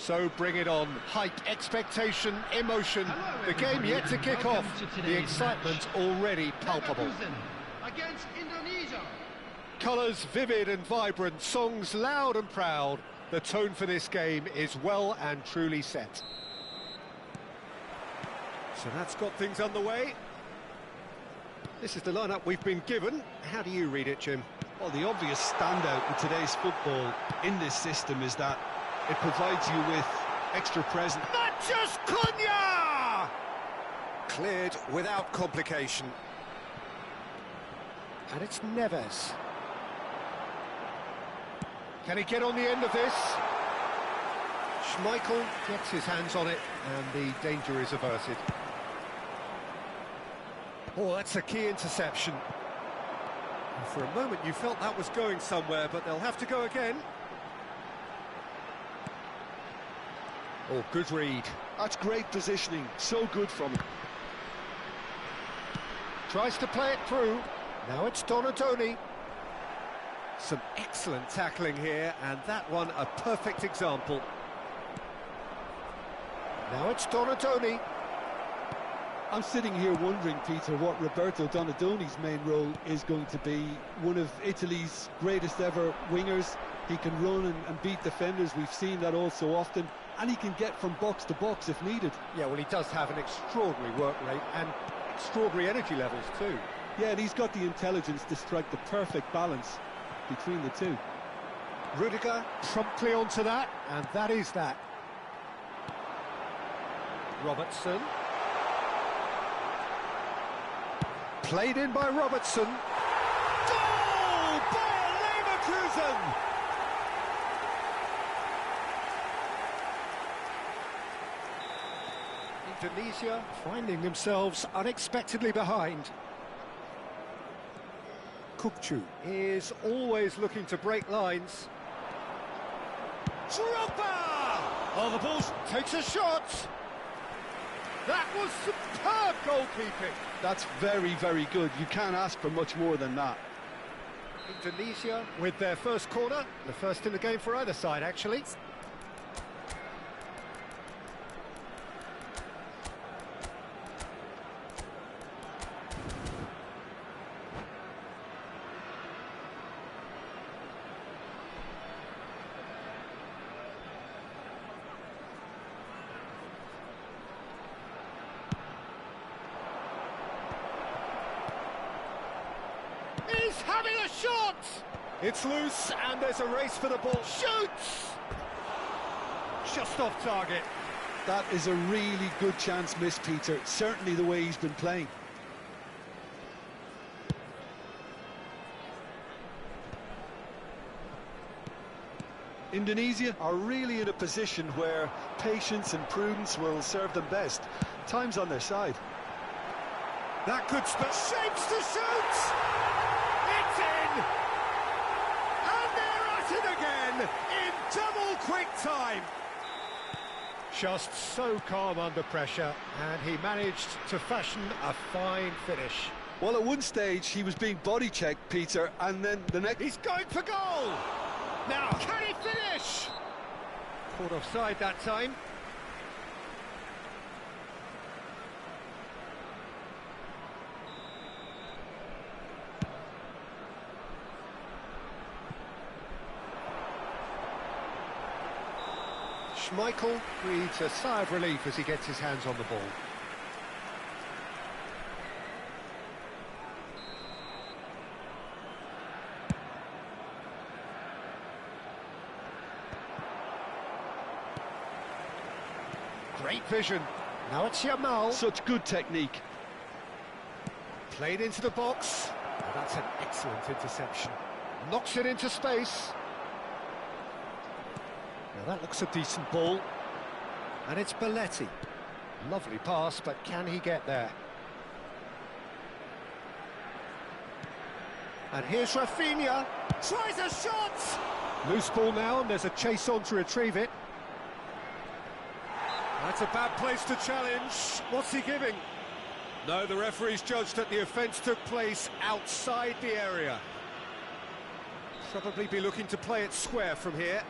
So bring it on. Hype, expectation, emotion. The game yet to kick off. The excitement already palpable. Against Indonesia. Colours vivid and vibrant, songs loud and proud. The tone for this game is well and truly set. So that's got things underway. This is the lineup we've been given. How do you read it, Jim? Well, the obvious standout in today's football in this system is that it provides you with extra presence. Matches Cunha! Cleared without complication. And it's Neves. Can he get on the end of this? Schmeichel gets his hands on it, and the danger is averted. Oh, that's a key interception. For a moment you felt that was going somewhere, but they'll have to go again. Oh, good read. That's great positioning, so good from him. Tries to play it through. Now it's Donadoni. Some excellent tackling here, and that one a perfect example. Now it's Donadoni. I'm sitting here wondering, Peter, what Roberto Donadoni's main role is going to be. One of Italy's greatest ever wingers. He can run and beat defenders. We've seen that all so often. And he can get from box to box if needed. Yeah, well, he does have an extraordinary work rate and extraordinary energy levels too. Yeah, and he's got the intelligence to strike the perfect balance between the two. Rudiger promptly onto that, and that is that. Robertson. Played in by Robertson. Goal! Bayer Leverkusen! Indonesia finding themselves unexpectedly behind. Kukcu is always looking to break lines. Drogba! Oh, the ball takes a shot. That was superb goalkeeping. That's very, very good. You can't ask for much more than that. Indonesia with their first corner, the first in the game for either side, actually. He's having a shot! It's loose, and there's a race for the ball. Shoots! Just off target. That is a really good chance missed, Peter. Certainly the way he's been playing. Indonesia are really in a position where patience and prudence will serve them best. Time's on their side. That could shapes to shoot! It's in! And they're at it again in double quick time. Just so calm under pressure, and he managed to fashion a fine finish. Well, at one stage he was being body checked, Peter, and then the next... He's going for goal! Now, can he finish? Caught offside that time. Schmeichel breathes a sigh of relief as he gets his hands on the ball. Great vision. Now it's Yamal. Such good technique. Played into the box. Oh, that's an excellent interception. Knocks it into space. Now that looks a decent ball. And it's Belletti. Lovely pass, but can he get there? And here's Rafinha. Tries a shot! Loose ball now, and there's a chase on to retrieve it. That's a bad place to challenge. What's he giving? No, the referee's judged that the offence took place outside the area. Probably be looking to play it square from here.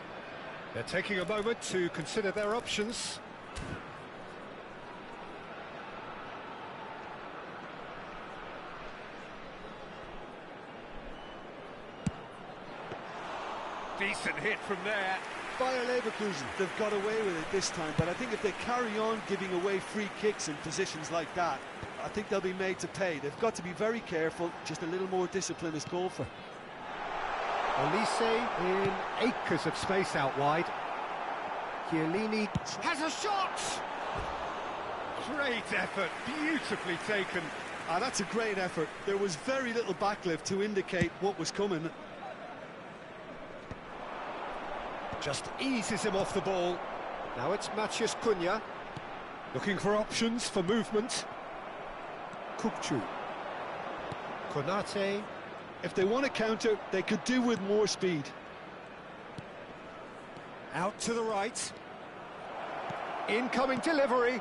They're taking a moment to consider their options. Decent hit from there. Bayer Leverkusen, they've got away with it this time, but I think if they carry on giving away free kicks in positions like that, I think they'll be made to pay. They've got to be very careful. Just a little more discipline is called for. Olise in acres of space out wide. Chiellini has a shot! Great effort, beautifully taken. That's a great effort. There was very little backlift to indicate what was coming. Just eases him off the ball. Now it's Matheus Cunha, looking for options for movement. Kupchu. Konate. If they want to counter, they could do with more speed. Out to the right. Incoming delivery.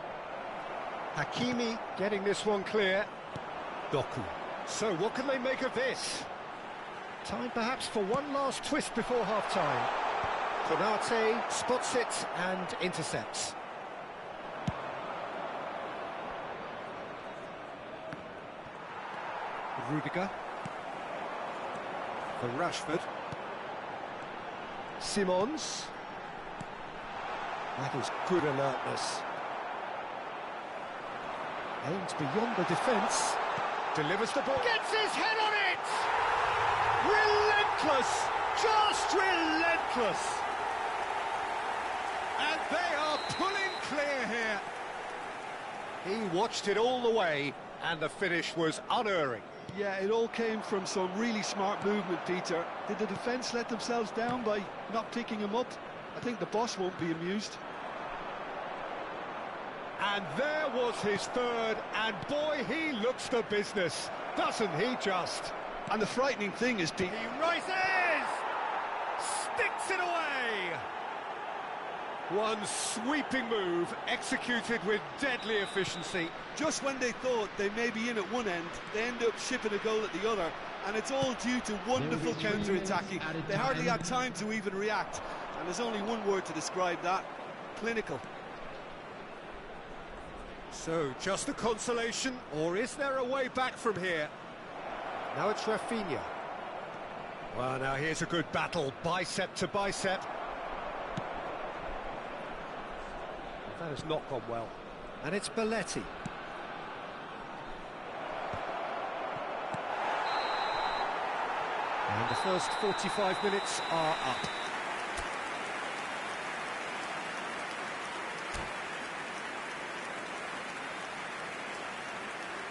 Hakimi getting this one clear. Doku. So what can they make of this? Time perhaps for one last twist before half-time. Konate spots it and intercepts. Rudiger. For Rashford. Simons. That is good alertness. Aims beyond the defence. Delivers the ball. Gets his head on it! Relentless! Just relentless! And they are pulling clear here. He watched it all the way, and the finish was unerring. Yeah, it all came from some really smart movement, Peter. Did the defence let themselves down by not picking him up? I think the boss won't be amused. And there was his third, and boy, he looks the business, doesn't he just? And the frightening thing is, Pete... He rises! Sticks it away! One sweeping move, executed with deadly efficiency. Just when they thought they may be in at one end, they end up shipping a goal at the other, and it's all due to wonderful counter-attacking. They hardly had time to even react, and there's only one word to describe that: clinical. So, just a consolation, or is there a way back from here? Now it's Rafinha. Well, now here's a good battle, bicep to bicep. That has not gone well. And it's Belletti. And the first 45 minutes are up.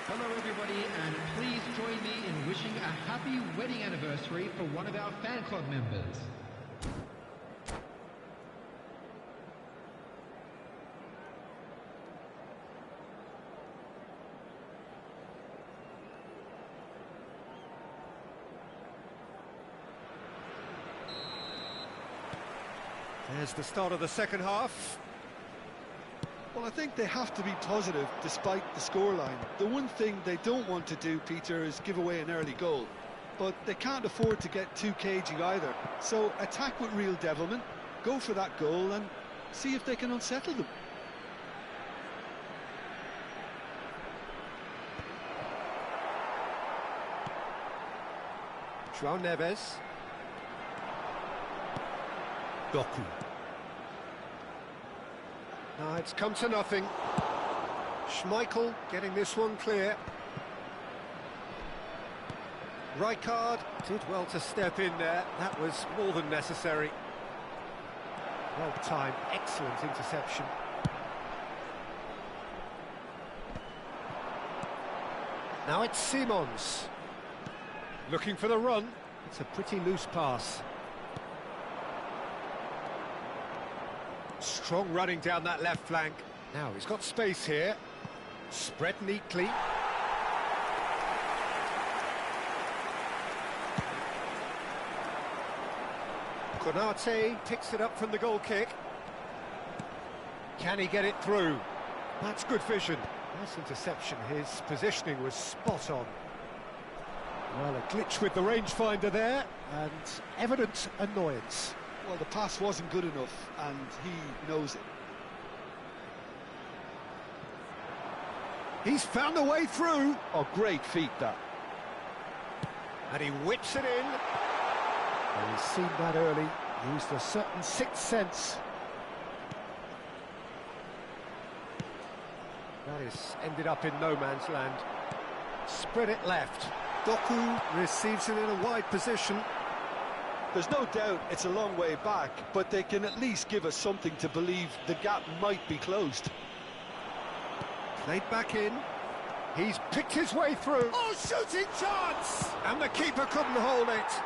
Hello everybody, and please join me in wishing a happy wedding anniversary for one of our fan club members. There's the start of the second half. Well, I think they have to be positive despite the scoreline. The one thing they don't want to do, Peter, is give away an early goal. But they can't afford to get too cagey either. So attack with real devilment, go for that goal and see if they can unsettle them. João Neves. Doku. Now it's come to nothing. Schmeichel getting this one clear. Rijkaard did well to step in there. That was more than necessary. Well timed, excellent interception. Now it's Simons. Looking for the run. It's a pretty loose pass. Strong running down that left flank. Now he's got space here. Spread neatly. Konate picks it up from the goal kick. Can he get it through? That's good vision. Nice interception. His positioning was spot on. Well, a glitch with the rangefinder there, and evident annoyance. Well, the pass wasn't good enough, and he knows it. He's found a way through. Oh, great feat, that. And he whips it in. And he's seen that early, used a certain sixth sense. That is ended up in no man's land. Spread it left. Doku receives it in a wide position. There's no doubt it's a long way back, but they can at least give us something to believe the gap might be closed. Played back in. He's picked his way through. Oh, shooting chance! And the keeper couldn't hold it.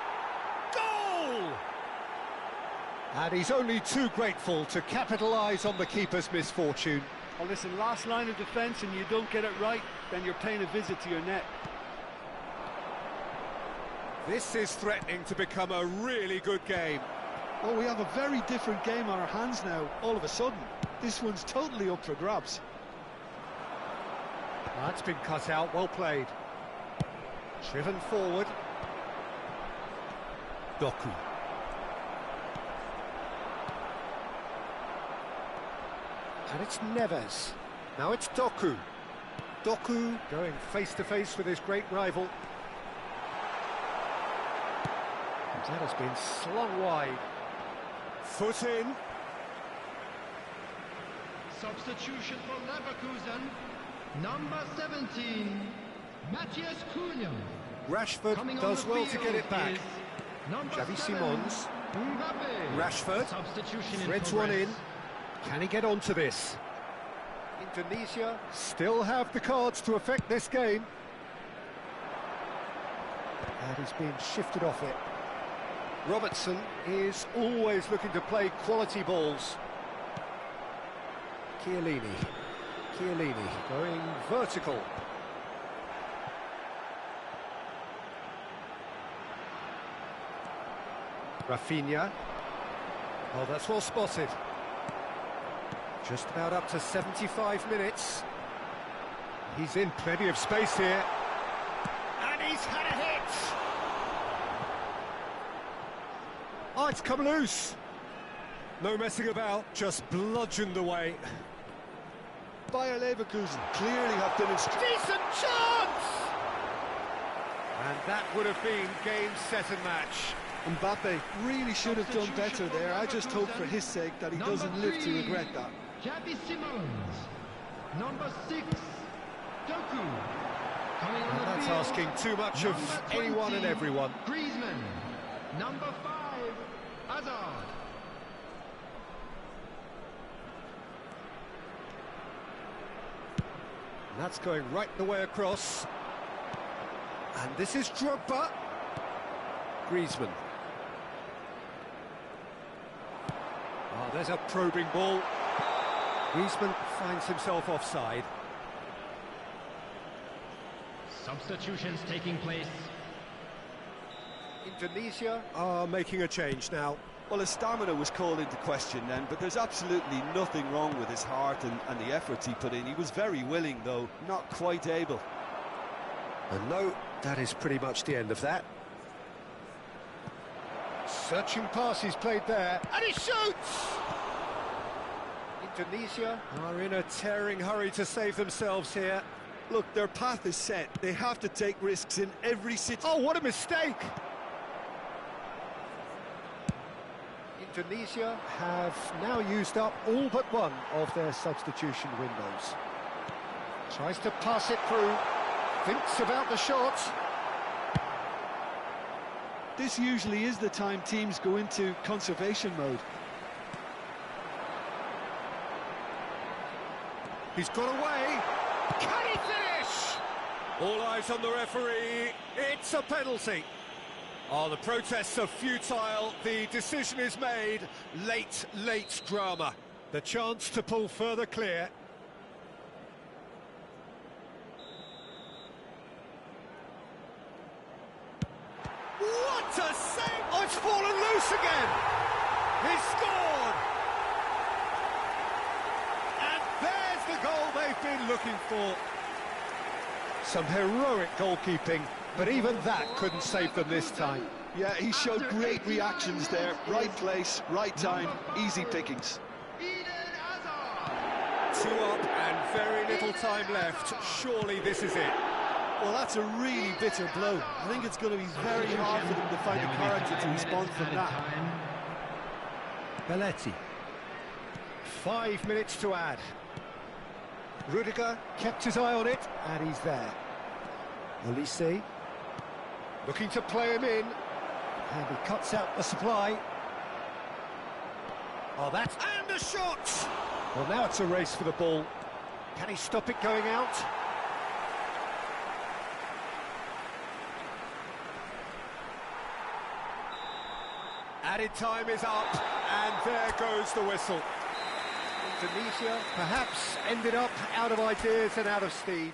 Goal! And he's only too grateful to capitalise on the keeper's misfortune. Oh, listen, last line of defence and you don't get it right, then you're paying a visit to your net. This is threatening to become a really good game. Oh, we have a very different game on our hands now, all of a sudden. This one's totally up for grabs. That's been cut out, well played. Driven forward. Doku. And it's Neves. Now it's Doku. Doku going face-to-face with his great rival. That has been slung wide. Foot in. Substitution for Leverkusen. Number 17, Matthias Cunha. Rashford Coming does on the well to get it back. Xavi 7, Simons. Mbappe. Rashford. Substitution Threads in one progress. in. Can he get onto this? Indonesia still have the cards to affect this game. And he's being shifted off it. Robertson is always looking to play quality balls. Chiellini going vertical. Rafinha. Oh, that's well spotted. Just about up to 75 minutes. He's in plenty of space here. And he's had a hit! Oh, it's come loose. No messing about, just bludgeoned away. Bayer Leverkusen clearly have demonstrated... Decent chance! And that would have been game, set and match. Mbappe really should have done better there. I just hope for his sake that he doesn't live to regret that. Xavi Simons. Number 6, Doku. Coming on And the that's field. asking too much of Number anyone 20, and everyone. Griezmann. Number 5, Hazard. And that's going right the way across. And this is Drogba. Griezmann. Oh, there's a probing ball. Griezmann finds himself offside. Substitutions taking place. Indonesia are making a change now. Well, his stamina was called into question then, but there's absolutely nothing wrong with his heart and the efforts he put in. He was very willing, though, not quite able. And no, that is pretty much the end of that. Searching pass he's played there, and he shoots! Indonesia are in a tearing hurry to save themselves here. Look, their path is set. They have to take risks in every situation. Oh, what a mistake! Indonesia have now used up all but one of their substitution windows. Tries to pass it through, thinks about the shot. This usually is the time teams go into conservation mode. He's got away. Can he finish? All eyes on the referee. It's a penalty. Oh, the protests are futile. The decision is made. Late drama. The chance to pull further clear. What a save! Oh, it's fallen loose again. He's scored. And there's the goal they've been looking for. Some heroic goalkeeping, but even that couldn't save them this time. Yeah, he showed great reactions there. Right place, right time, easy pickings. 2 up and very little time left. Surely this is it. Well, that's a really bitter blow. I think it's going to be very hard for them to find a character to respond from that. Belletti. 5 minutes to add. Rudiger kept his eye on it, and he's there. Olise looking to play him in, and he cuts out the supply. Oh, that's... and the shot! Well, now it's a race for the ball. Can he stop it going out? Added time is up, and there goes the whistle. Indonesia perhaps ended up out of ideas and out of steam.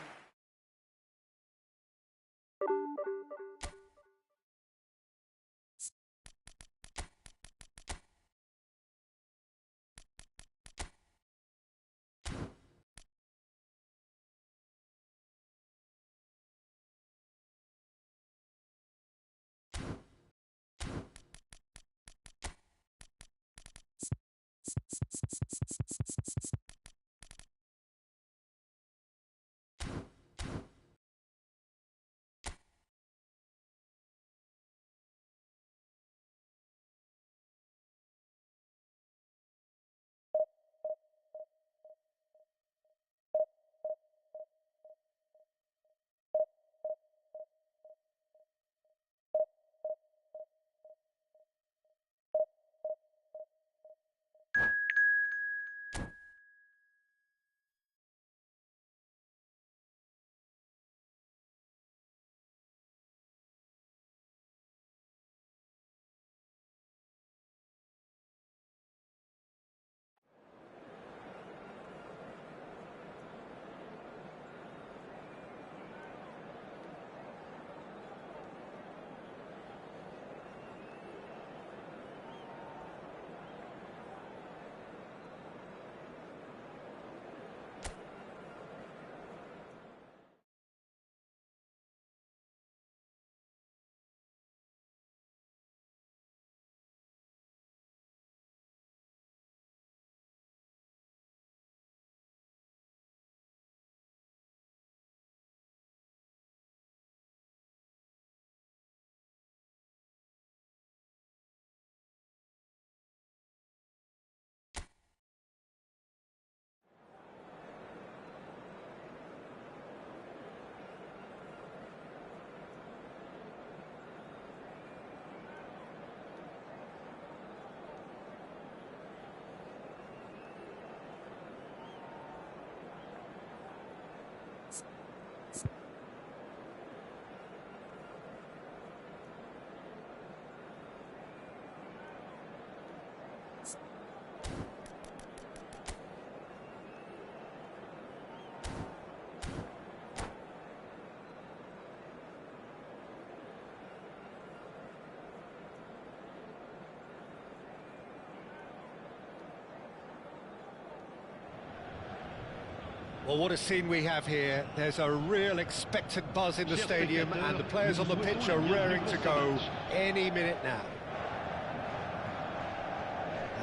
Well, what a scene we have here. There's a real expectant buzz in the stadium, and the players on the pitch are raring to go any minute now.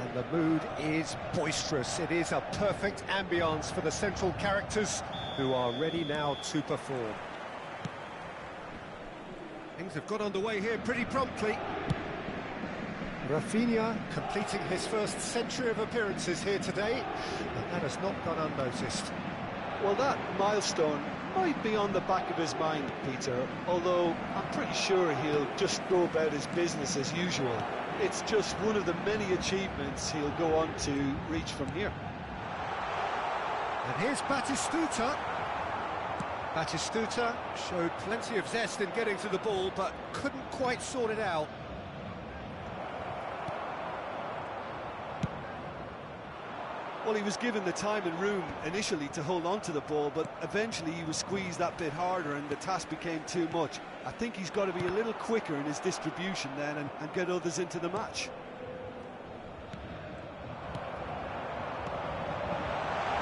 And the mood is boisterous. It is a perfect ambience for the central characters who are ready now to perform. Things have got underway here pretty promptly. Rafinha completing his first century of appearances here today, and that has not gone unnoticed. Well, that milestone might be on the back of his mind, Peter, although I'm pretty sure he'll just go about his business as usual. It's just one of the many achievements he'll go on to reach from here. And here's Batistuta. Batistuta showed plenty of zest in getting to the ball, but couldn't quite sort it out. Well, he was given the time and room initially to hold on to the ball, but eventually he was squeezed that bit harder and the task became too much. I think he's got to be a little quicker in his distribution then and get others into the match.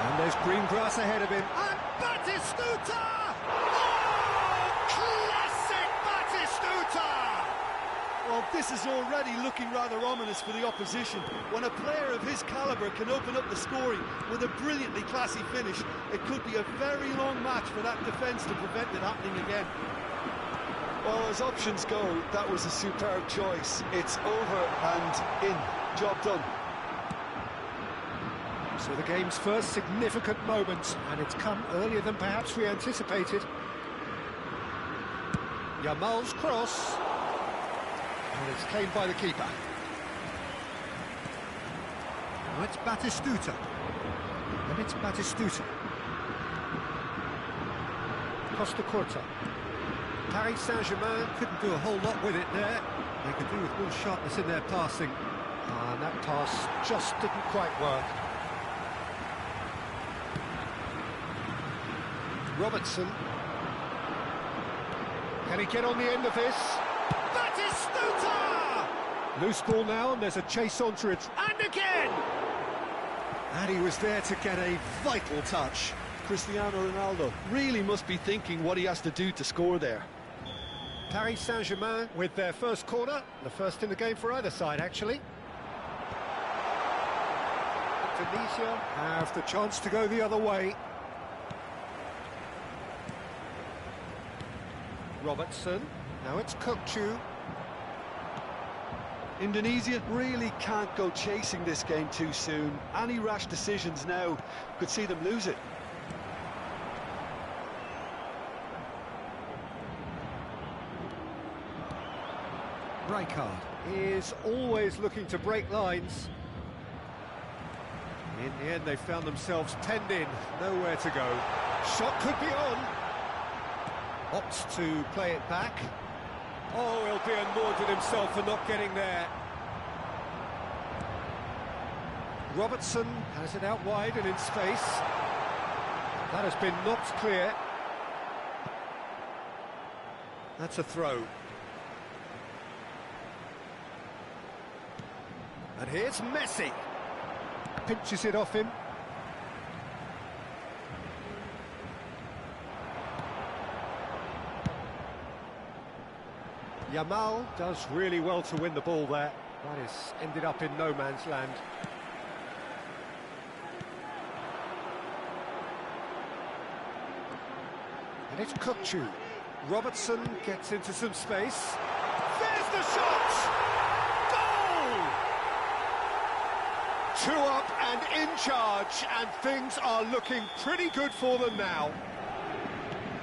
And there's green grass ahead of him. And Batistuta! Oh! this is already looking rather ominous for the opposition. When a player of his calibre can open up the scoring with a brilliantly classy finish, it could be a very long match for that defence to prevent it happening again. Well, as options go, that was a superb choice. It's over and in. Job done. So the game's first significant moment, and it's come earlier than perhaps we anticipated. Yamal's cross, and it's claimed by the keeper. Now it's Batistuta, and it's Batistuta. Costa Curta. Paris Saint-Germain couldn't do a whole lot with it there. They could do with more sharpness in their passing, and that pass just didn't quite work. Robertson. Can he get on the end of this? Batistuta! Loose ball now, and there's a chase onto it. And again! And he was there to get a vital touch. Cristiano Ronaldo really must be thinking what he has to do to score there. Paris Saint-Germain with their first corner, the first in the game for either side, actually. Tunisia have the chance to go the other way. Robertson, now it's Kökçü. Indonesia really can't go chasing this game too soon. Any rash decisions now could see them lose it. Rijkaard is always looking to break lines. In the end, they found themselves penned in, nowhere to go. Shot could be on. Opts to play it back. Oh, he'll be annoyed with himself for not getting there. Robertson has it out wide and in space. That has been knocked clear. That's a throw. And here's Messi. Pinches it off him. Yamal does really well to win the ball there. That is ended up in no man's land. And it's Kökçü. Robertson gets into some space. There's the shot! Goal! 2 up and in charge, and things are looking pretty good for them now.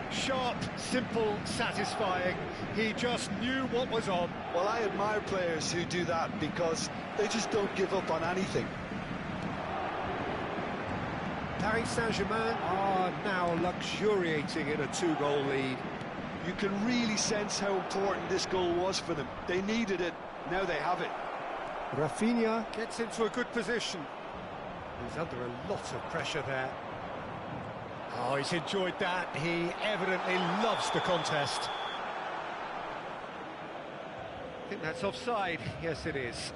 Sharp, simple, satisfying. He just knew what was on. Well, I admire players who do that because they just don't give up on anything. Paris Saint-Germain are now luxuriating in a 2-goal lead. You can really sense how important this goal was for them. They needed it, now they have it. Rafinha gets into a good position. He's under a lot of pressure there. Oh, he's enjoyed that. He evidently loves the contest. I think that's offside. Yes, it is.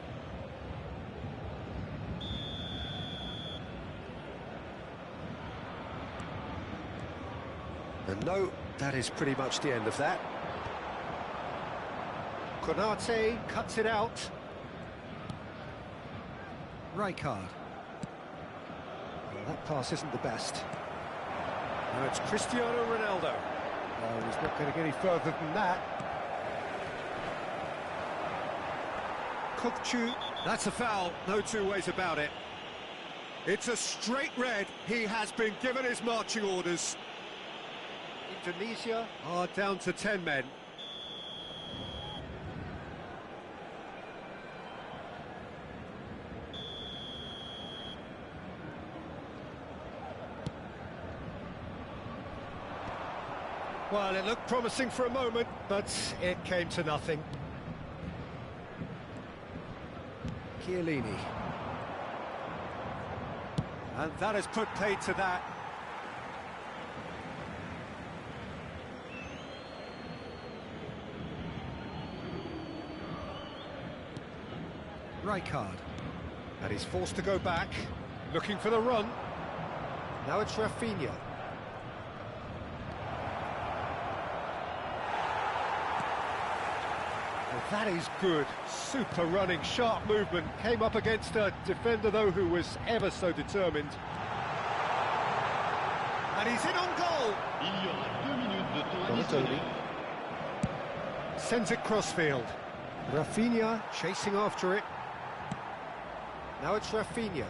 And no, that is pretty much the end of that. Konate cuts it out. Rijkaard. Well, that pass isn't the best. Now it's Cristiano Ronaldo. Oh, he's not going to get any further than that. Kökçü. That's a foul, no two ways about it. It's a straight red. He has been given his marching orders. Indonesia are down to 10 men. Well, it looked promising for a moment, but it came to nothing. Chiellini. And that has put paid to that. Rijkaard. And he's forced to go back, looking for the run. Now it's Rafinha. Oh, that is good. Super running, sharp movement. Came up against a defender, though, who was ever so determined. And he's in on goal. Il y aura 2 minutes de temps additionnel. Sends it crossfield. Rafinha chasing after it. Now it's Rafinha.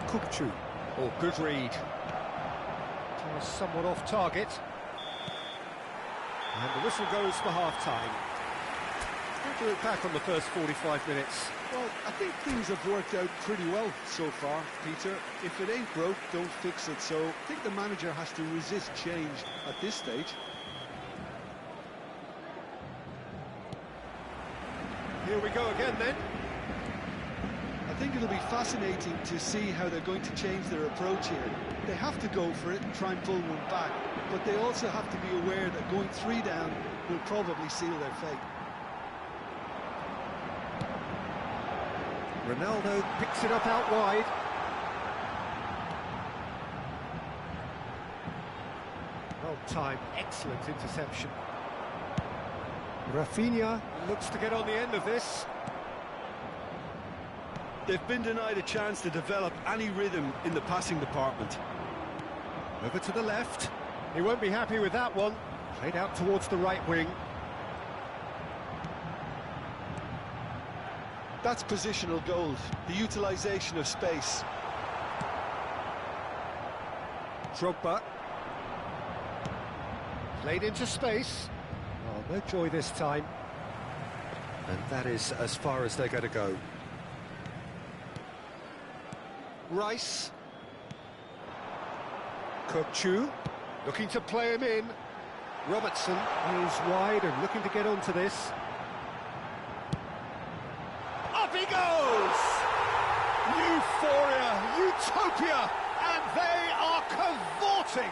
Kukçu. Oh, good read. Somewhat off target. And the whistle goes for half-time. How do you look back on the first 45 minutes? Well, I think things have worked out pretty well so far, Peter. If it ain't broke, don't fix it. So I think the manager has to resist change at this stage. Here we go again then. I think it'll be fascinating to see how they're going to change their approach here. They have to go for it and try and pull one back, but they also have to be aware that going 3 down will probably seal their fate. Ronaldo picks it up out wide. Well timed, excellent interception. Rafinha looks to get on the end of this. They've been denied a chance to develop any rhythm in the passing department. Over to the left. He won't be happy with that one. Played out towards the right wing. That's positional gold, the utilisation of space. Drogba. Played into space. Oh, no joy this time. And that is as far as they're going to go. Rice. Kukçu, looking to play him in. Robertson is wide and looking to get onto this. Up he goes! Euphoria, utopia, and they are cavorting.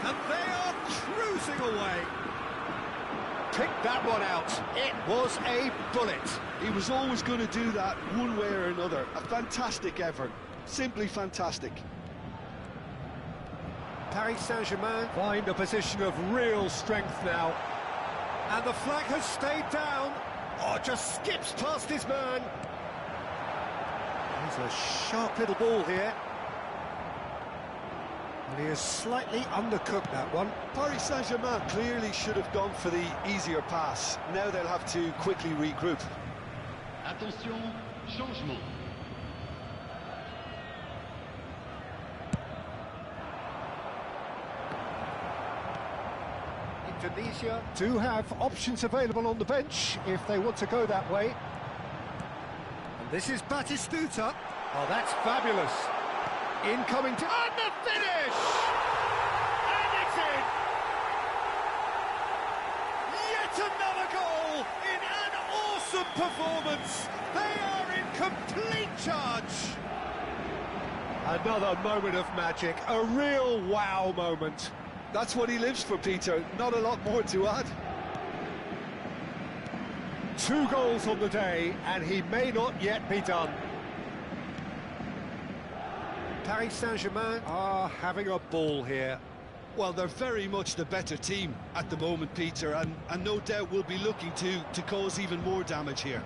And they are cruising away. Pick that one out. It was a bullet. He was always going to do that one way or another. A fantastic effort. Simply fantastic. Paris Saint-Germain find a position of real strength now. And the flag has stayed down. Oh, just skips past his man. There's a sharp little ball here. And he has slightly undercooked that one. Paris Saint-Germain clearly should have gone for the easier pass. Now they'll have to quickly regroup. Attention, changement. Indonesia do have options available on the bench if they want to go that way. And this is Batistuta. Oh, that's fabulous. Incoming to... And the finish! And it's in! Yet another goal in an awesome performance. They are in complete charge. Another moment of magic, a real wow moment. That's what he lives for, Peter. Not a lot more to add. 2 goals on the day, and he may not yet be done. Paris Saint-Germain are having a ball here. Well, they're very much the better team at the moment, Peter, and no doubt will be looking to cause even more damage here.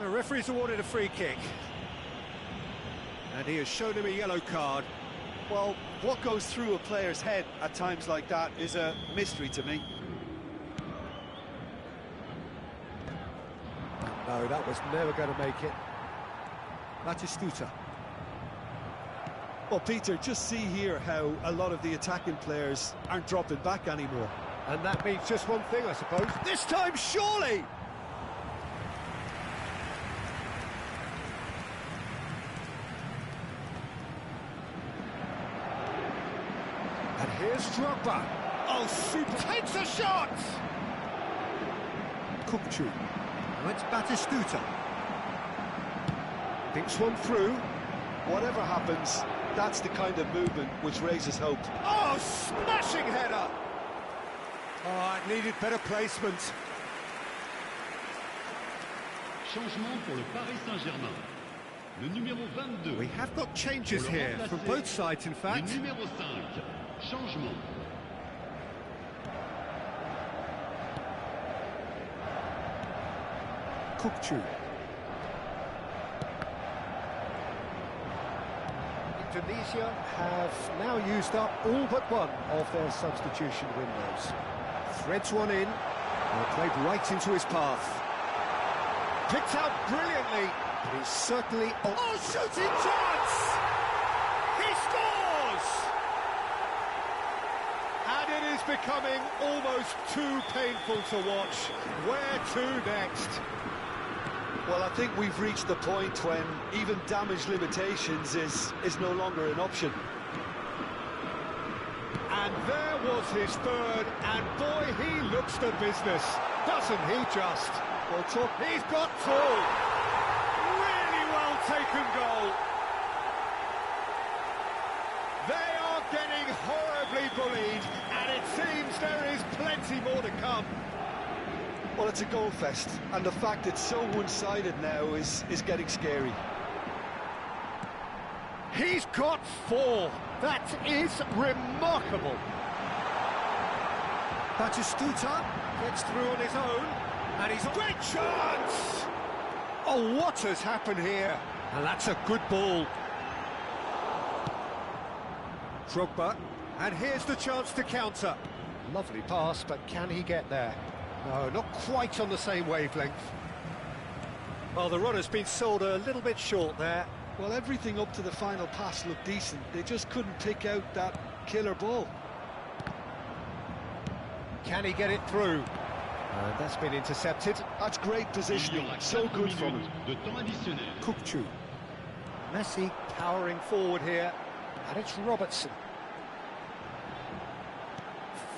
The referee's awarded a free kick. And he has shown him a yellow card. Well, what goes through a player's head at times like that is a mystery to me. No, that was never going to make it. Batistuta. Well, Peter, just see here how a lot of the attacking players aren't dropping back anymore. And that means just one thing, I suppose. This time, surely! And here's Drogba. Oh, super! Takes a shot! Kukçu. Now it's Batistuta. Thinks one through. Whatever happens, that's the kind of movement which raises hope. Oh, smashing header! Oh, it needed better placement. Changement pour le Paris Saint-Germain. Le numéro 22. We have got changes here from both sides, in fact. Le numéro 5. Changement. Indonesia have now used up all but one of their substitution windows. Threads one in, and played right into his path. Picked out brilliantly, but he's certainly... Oh, shooting chance! He scores! And it is becoming almost too painful to watch. Where to next? Well, I think we've reached the point when even damage limitations is no longer an option. And there was his third, and boy, he looks the business, doesn't he just? Well, He's got two! Really well taken goal! They are getting horribly bullied, and it seems there is plenty more to come. Well, it's a goal fest, and the fact it's so one-sided now is getting scary. He's got four. That is remarkable. Batistuta gets through on his own, and he's a great chance! Oh, what has happened here? And that's a good ball. Drogba, and here's the chance to counter. Lovely pass, but can he get there? No, not quite on the same wavelength. Well, the runner's been sold a little bit short there. Well, everything up to the final pass looked decent. They just couldn't pick out that killer ball. Can he get it through? And that's been intercepted. That's great positioning. So good from him. Kukçu. Messi powering forward here. And it's Robertson.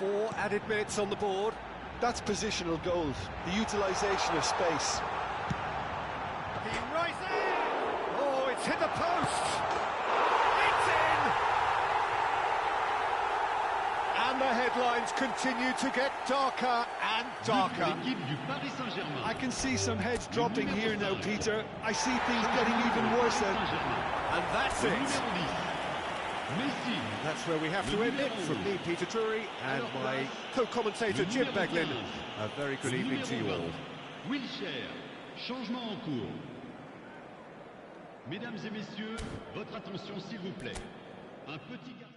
4 added minutes on the board. That's positional gold, the utilisation of space. He rises! Oh, it's hit the post! It's in! And the headlines continue to get darker and darker. I can see some heads dropping here now, Peter. I see things getting even worse. And that's it. That's where we have to end it. From me, Peter Drury, and my co-commentator, Jim Beglin. A very good evening to you all. Wilshere, changement en cours. Mesdames et messieurs, votre attention s'il vous plaît. Un petit garçon.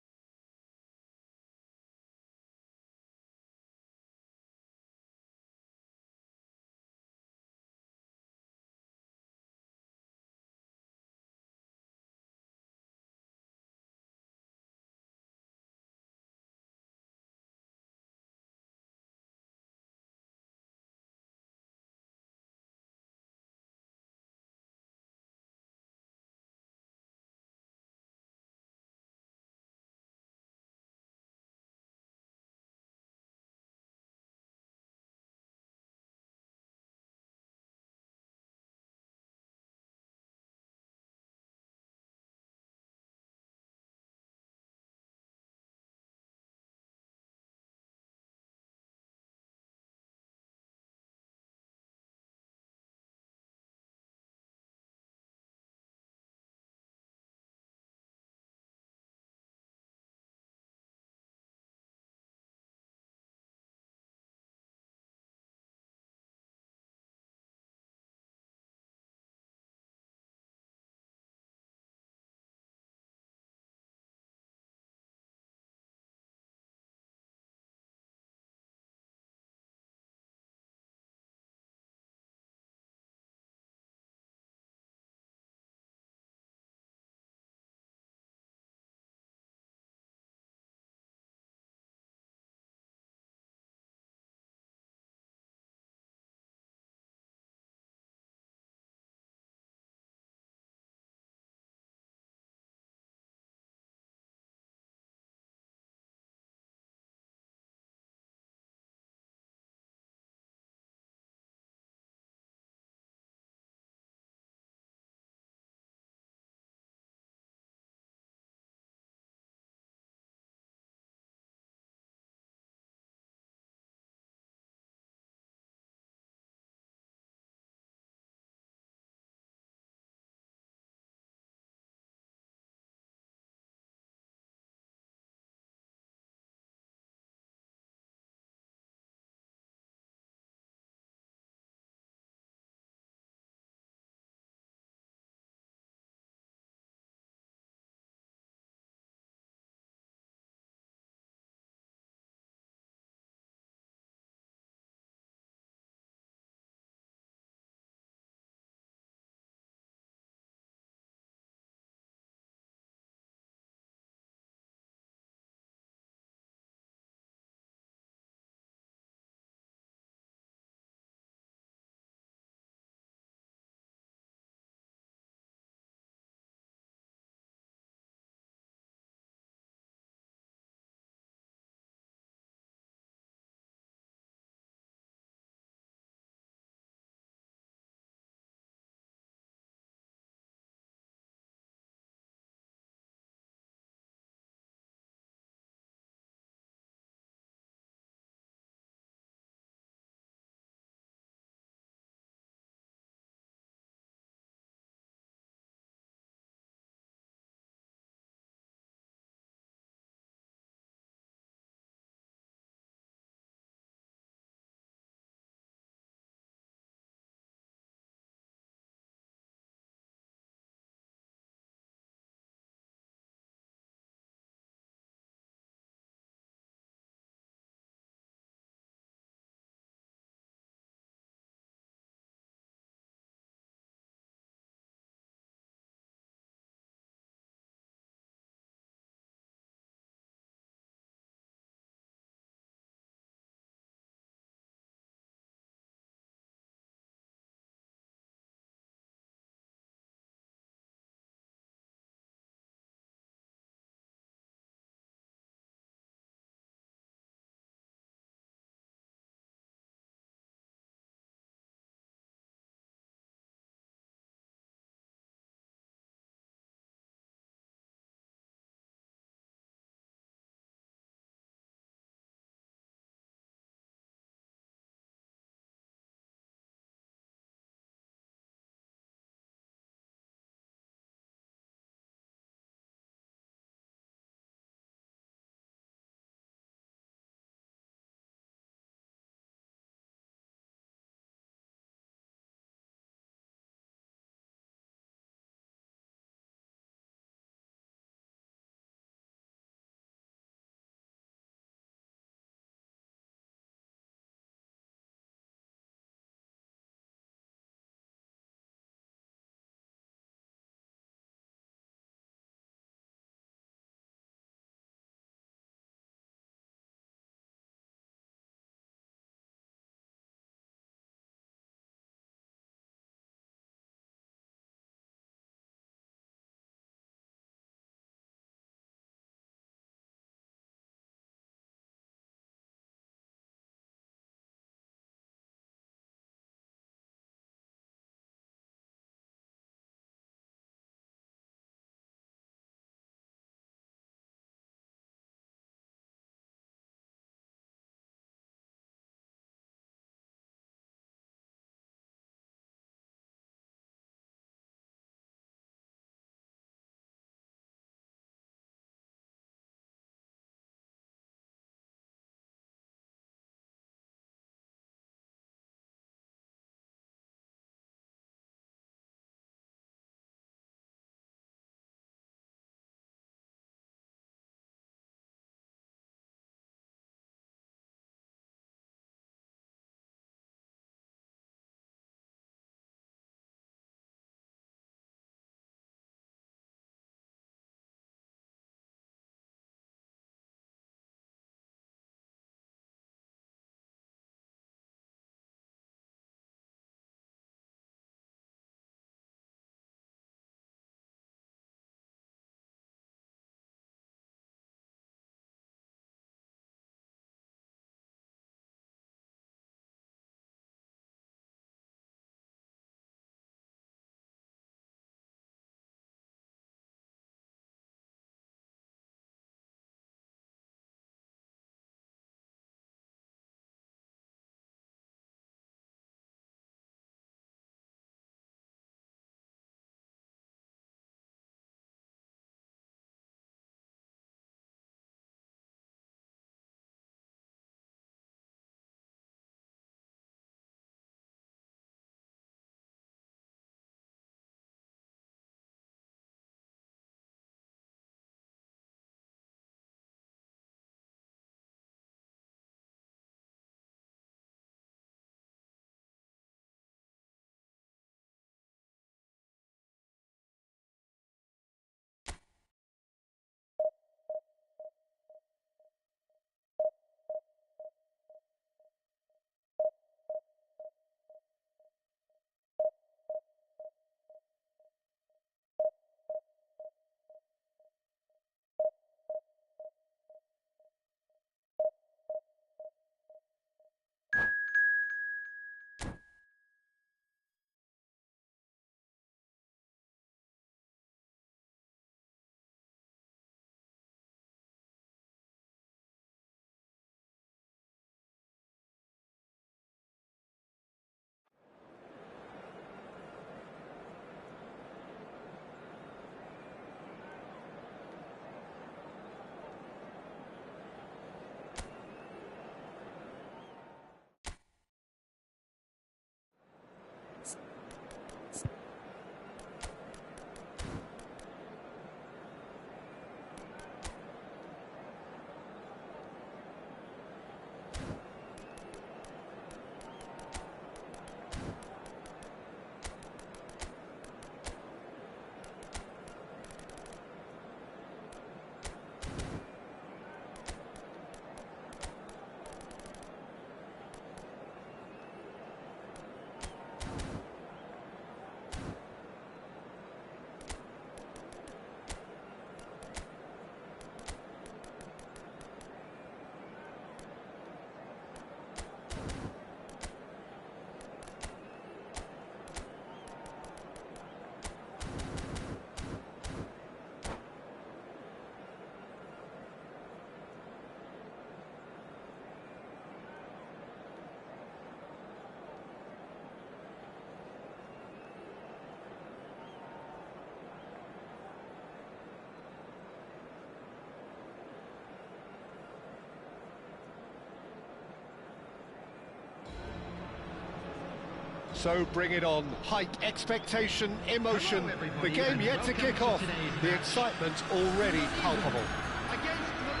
So bring it on. Hype, expectation, emotion. Hello, The everybody, game and yet to welcome kick to off. today's The match. excitement already palpable. Against Milan.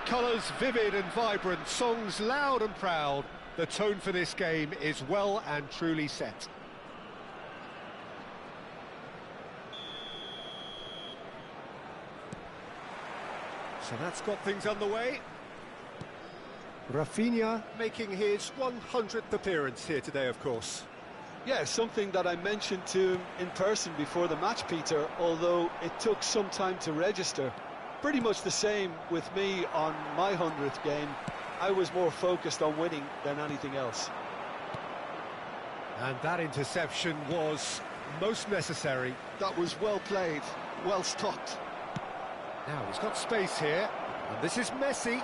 Colours vivid and vibrant, songs loud and proud. The tone for this game is well and truly set. So that's got things underway. Rafinha making his 100th appearance here today, of course. Yeah, something that I mentioned to him in person before the match, Peter, although it took some time to register. Pretty much the same with me on my 100th game. I was more focused on winning than anything else. And that interception was most necessary. That was well played, well stopped. Now he's got space here, and this is Messi.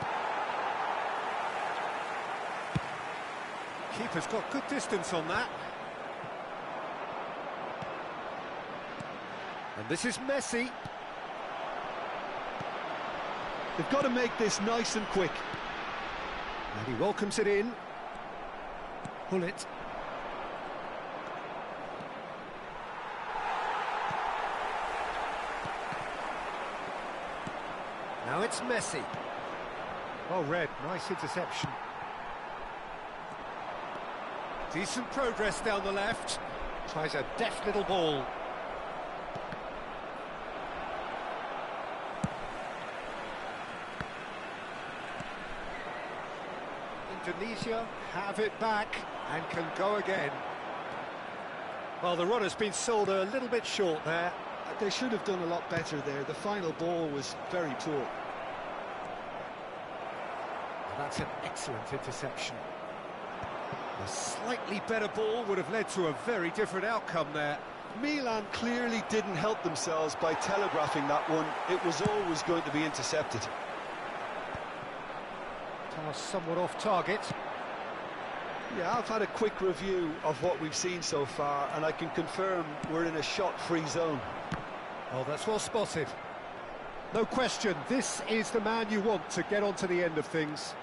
Keeper's got good distance on that. And this is Messi. They've got to make this nice and quick. And he welcomes it in. Pull it. Now it's Messi. Well read, nice interception. Decent progress down the left. Tries a deft little ball. Indonesia have it back and can go again. Well, the run has been sold a little bit short there. They should have done a lot better there. The final ball was very poor. That's an excellent interception. A slightly better ball would have led to a very different outcome there. Milan clearly didn't help themselves by telegraphing that one. It was always going to be intercepted. Pass somewhat off target. Yeah, I've had a quick review of what we've seen so far, and I can confirm we're in a shot-free zone. Oh, that's well spotted. No question, this is the man you want to get onto the end of things.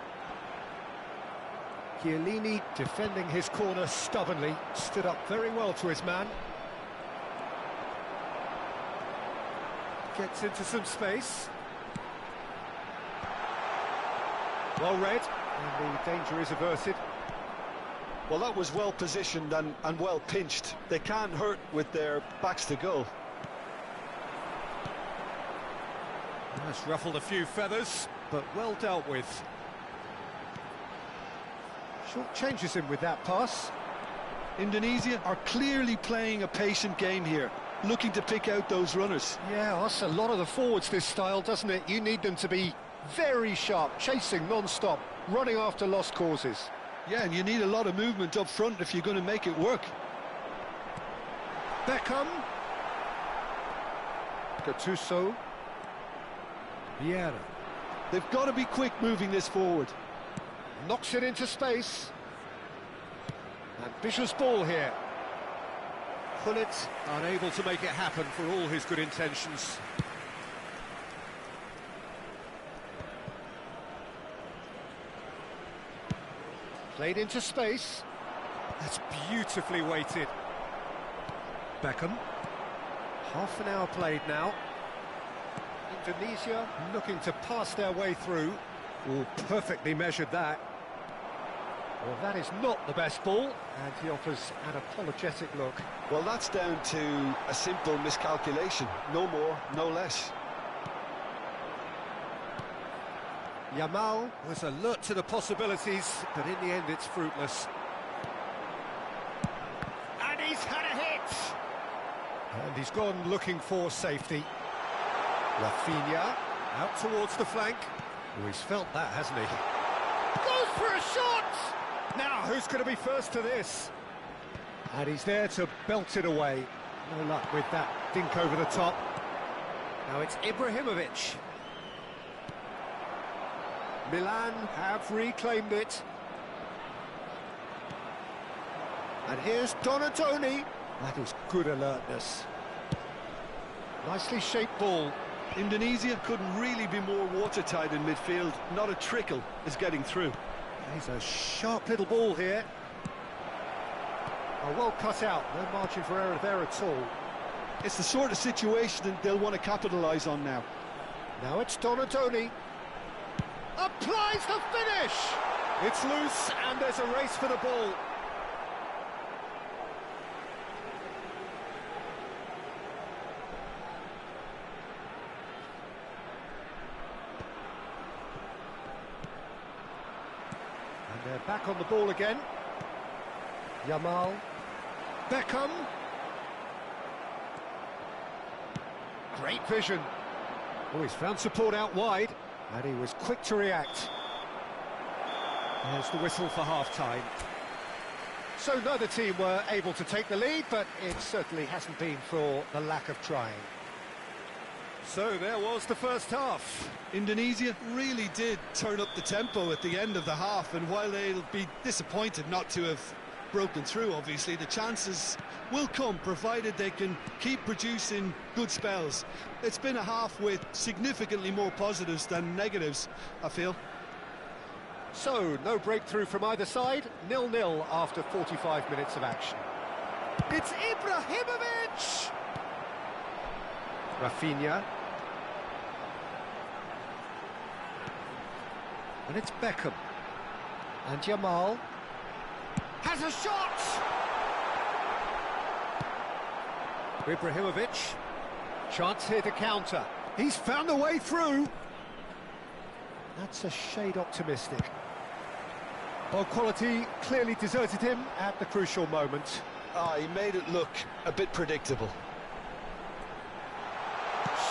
Chiellini defending his corner stubbornly, stood up very well to his man. Gets into some space. Well read, and the danger is averted. Well, that was well positioned and well pinched. They can't hurt with their backs to goal. That's ruffled a few feathers, but well dealt with. Short changes him with that pass. Indonesia are clearly playing a patient game here, looking to pick out those runners. Yeah, that's a lot of the forwards, this style, doesn't it? You need them to be very sharp, chasing non-stop, running after lost causes. Yeah, and you need a lot of movement up front if you're going to make it work. Beckham. Gattuso. Vieira. They've got to be quick moving this forward. Knocks it into space. Ambitious ball here. Pullet unable to make it happen for all his good intentions. Played into space. That's beautifully weighted. Beckham. Half an hour played now. Indonesia looking to pass their way through. Oh, perfectly measured that. Well, that is not the best ball, and he offers an apologetic look. Well, that's down to a simple miscalculation. No more, no less. Yamal was alert to the possibilities, but in the end it's fruitless. And he's had a hit! And he's gone looking for safety. Rafinha out towards the flank. Oh, he's felt that, hasn't he? Goes for a shot! Now, who's going to be first to this? And he's there to belt it away. No luck with that dink over the top. Now it's Ibrahimovic. Milan have reclaimed it. And here's Donatoni. That is good alertness. Nicely shaped ball. Indonesia couldn't really be more watertight in midfield. Not a trickle is getting through. He's a sharp little ball here. Oh, well cut out, no margin for error there at all. It's the sort of situation that they'll want to capitalise on now. Now it's Donadoni. Applies the finish! It's loose and there's a race for the ball. And they're back on the ball again. Yamal. Beckham. Great vision. Oh, he's found support out wide, and he was quick to react. There's the whistle for half-time. So neither team were able to take the lead, but it certainly hasn't been for the lack of trying. So there was the first half. Indonesia really did turn up the tempo at the end of the half, and while they'll be disappointed not to have broken through, obviously, the chances will come, provided they can keep producing good spells. It's been a half with significantly more positives than negatives, I feel. So, no breakthrough from either side, 0-0 after 45 minutes of action. It's Ibrahimovic! Rafinha. And it's Beckham. And Yamal. Has a shot! Ibrahimovic. Chance here to counter. He's found a way through. That's a shade optimistic. Well, quality clearly deserted him at the crucial moment. He made it look a bit predictable.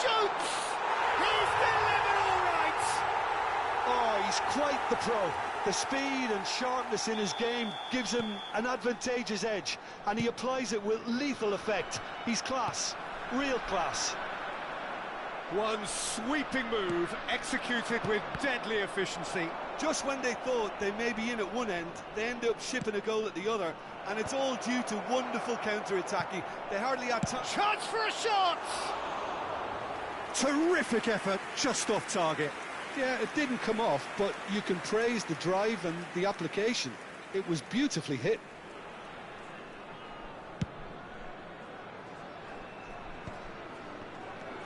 Shoots! He's delivered all right! Oh, he's quite the pro. The speed and sharpness in his game gives him an advantageous edge, and he applies it with lethal effect. He's class, real class. One sweeping move, executed with deadly efficiency. Just when they thought they may be in at one end, they end up shipping a goal at the other, and it's all due to wonderful counter-attacking. They hardly had time. Chance for a shot! Terrific effort, just off target. Yeah, it didn't come off, but you can praise the drive and the application. It was beautifully hit.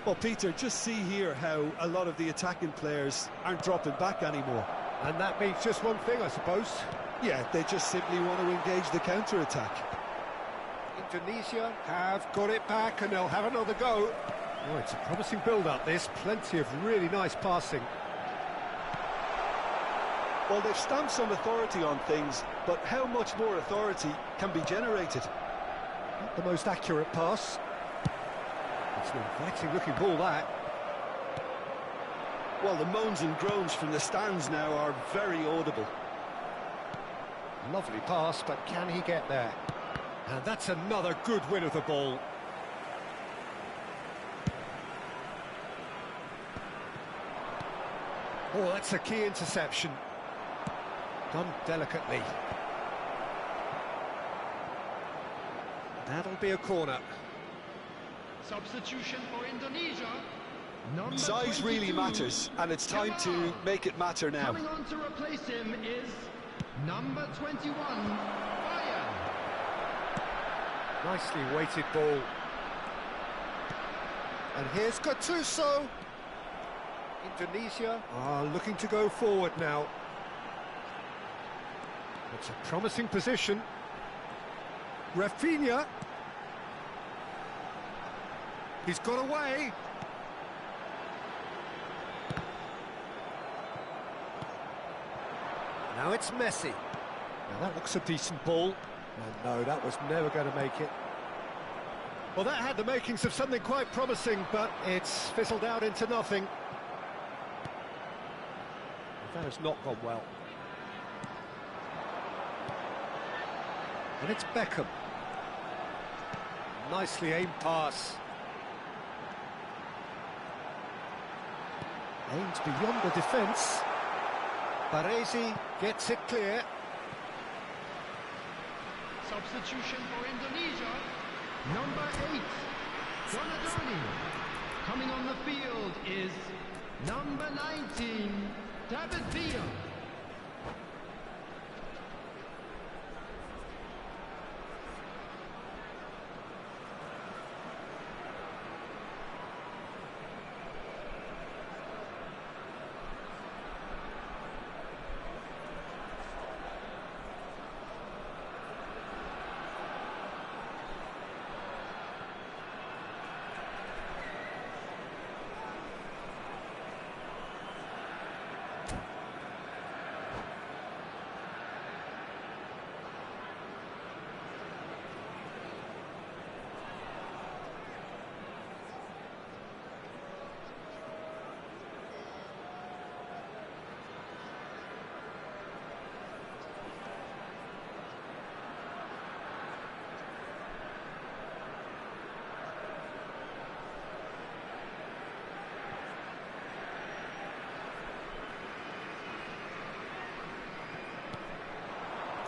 Well, Peter, just see here how a lot of the attacking players aren't dropping back anymore. And that means just one thing, I suppose. Yeah, they just simply want to engage the counter-attack. Indonesia have got it back and they'll have another go. Oh, it's a promising build-up, this. Plenty of really nice passing. Well, they've stamped some authority on things, but how much more authority can be generated? Not the most accurate pass. It's an inviting-looking ball, that. Well, the moans and groans from the stands now are very audible. Lovely pass, but can he get there? And that's another good win of the ball. Oh, that's a key interception. Done delicately. That'll be a corner. Substitution for Indonesia. Number Size 22. really matters, and it's time to make it matter now. Coming on to replace him is number 21, Bayern. Nicely weighted ball. And here's Gattuso. Indonesia are looking to go forward now. It's a promising position. Rafinha. He's got away. Now it's Messi. Now that looks a decent ball. And no, that was never going to make it. Well, that had the makings of something quite promising, but it's fizzled out into nothing. That has not gone well. And it's Beckham. Nicely aimed pass. Aimed beyond the defence. Baresi gets it clear. Substitution for Indonesia, number 8, Donadoni. Coming on the field is number 19, David Villa.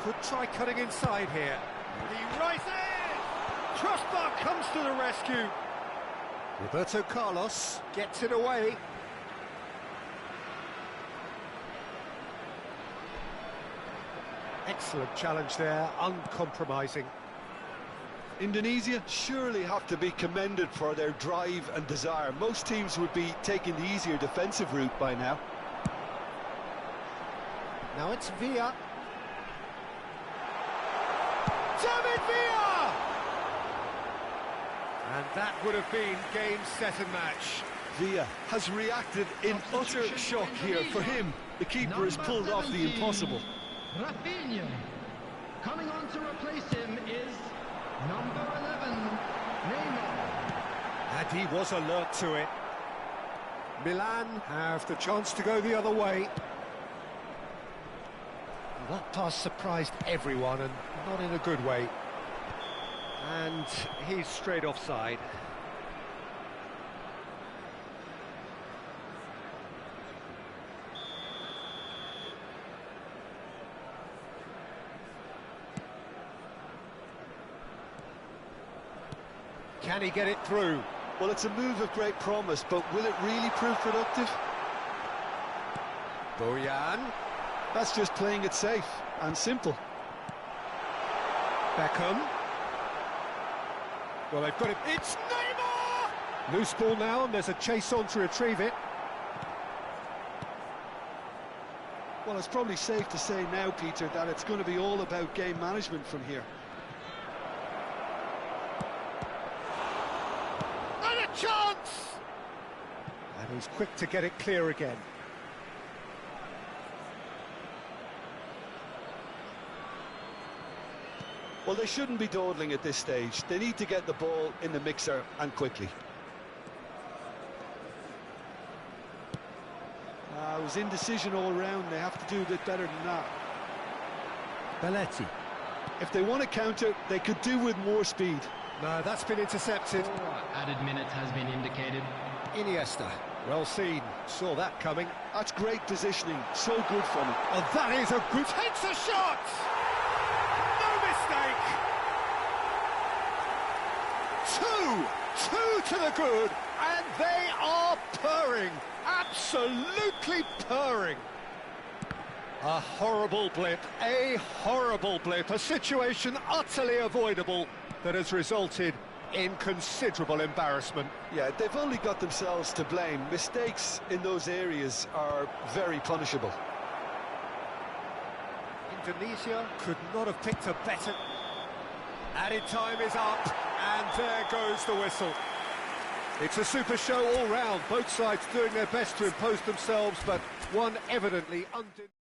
Could try cutting inside here. He rises! Crossbar comes to the rescue. Roberto Carlos gets it away. Excellent challenge there, uncompromising. Indonesia surely have to be commended for their drive and desire. Most teams would be taking the easier defensive route by now. Now it's Villa. David Villa! And that would have been game, set and match. Villa has reacted in utter shock here. For him, the keeper has pulled off the impossible. Rafinha. Coming on to replace him is number 11, Neymar. And he was alert to it. Milan have the chance to go the other way. That pass surprised everyone, and not in a good way. And he's straight offside. Can he get it through? Well, it's a move of great promise, but will it really prove productive? Bojan. That's just playing it safe and simple. Beckham. Well, they've got it. It's Neymar! Loose ball now, and there's a chase on to retrieve it. Well, it's probably safe to say now, Peter, that it's going to be all about game management from here. And a chance! And he's quick to get it clear again. Well, they shouldn't be dawdling at this stage. They need to get the ball in the mixer and quickly. It was indecision all round. They have to do a bit better than that. Belletti. If they want to counter, they could do with more speed. No, that's been intercepted. Added minutes has been indicated. Iniesta. Well seen. Saw that coming. That's great positioning. So good from him. Oh, that is a good... Takes a shot! Two to the good, and they are purring, absolutely purring. A horrible blip, a situation utterly avoidable that has resulted in considerable embarrassment. Yeah, they've only got themselves to blame. Mistakes in those areas are very punishable. Indonesia could not have picked a better... Added time is up, and there goes the whistle. It's a super show all round, both sides doing their best to impose themselves, but one evidently undeniable.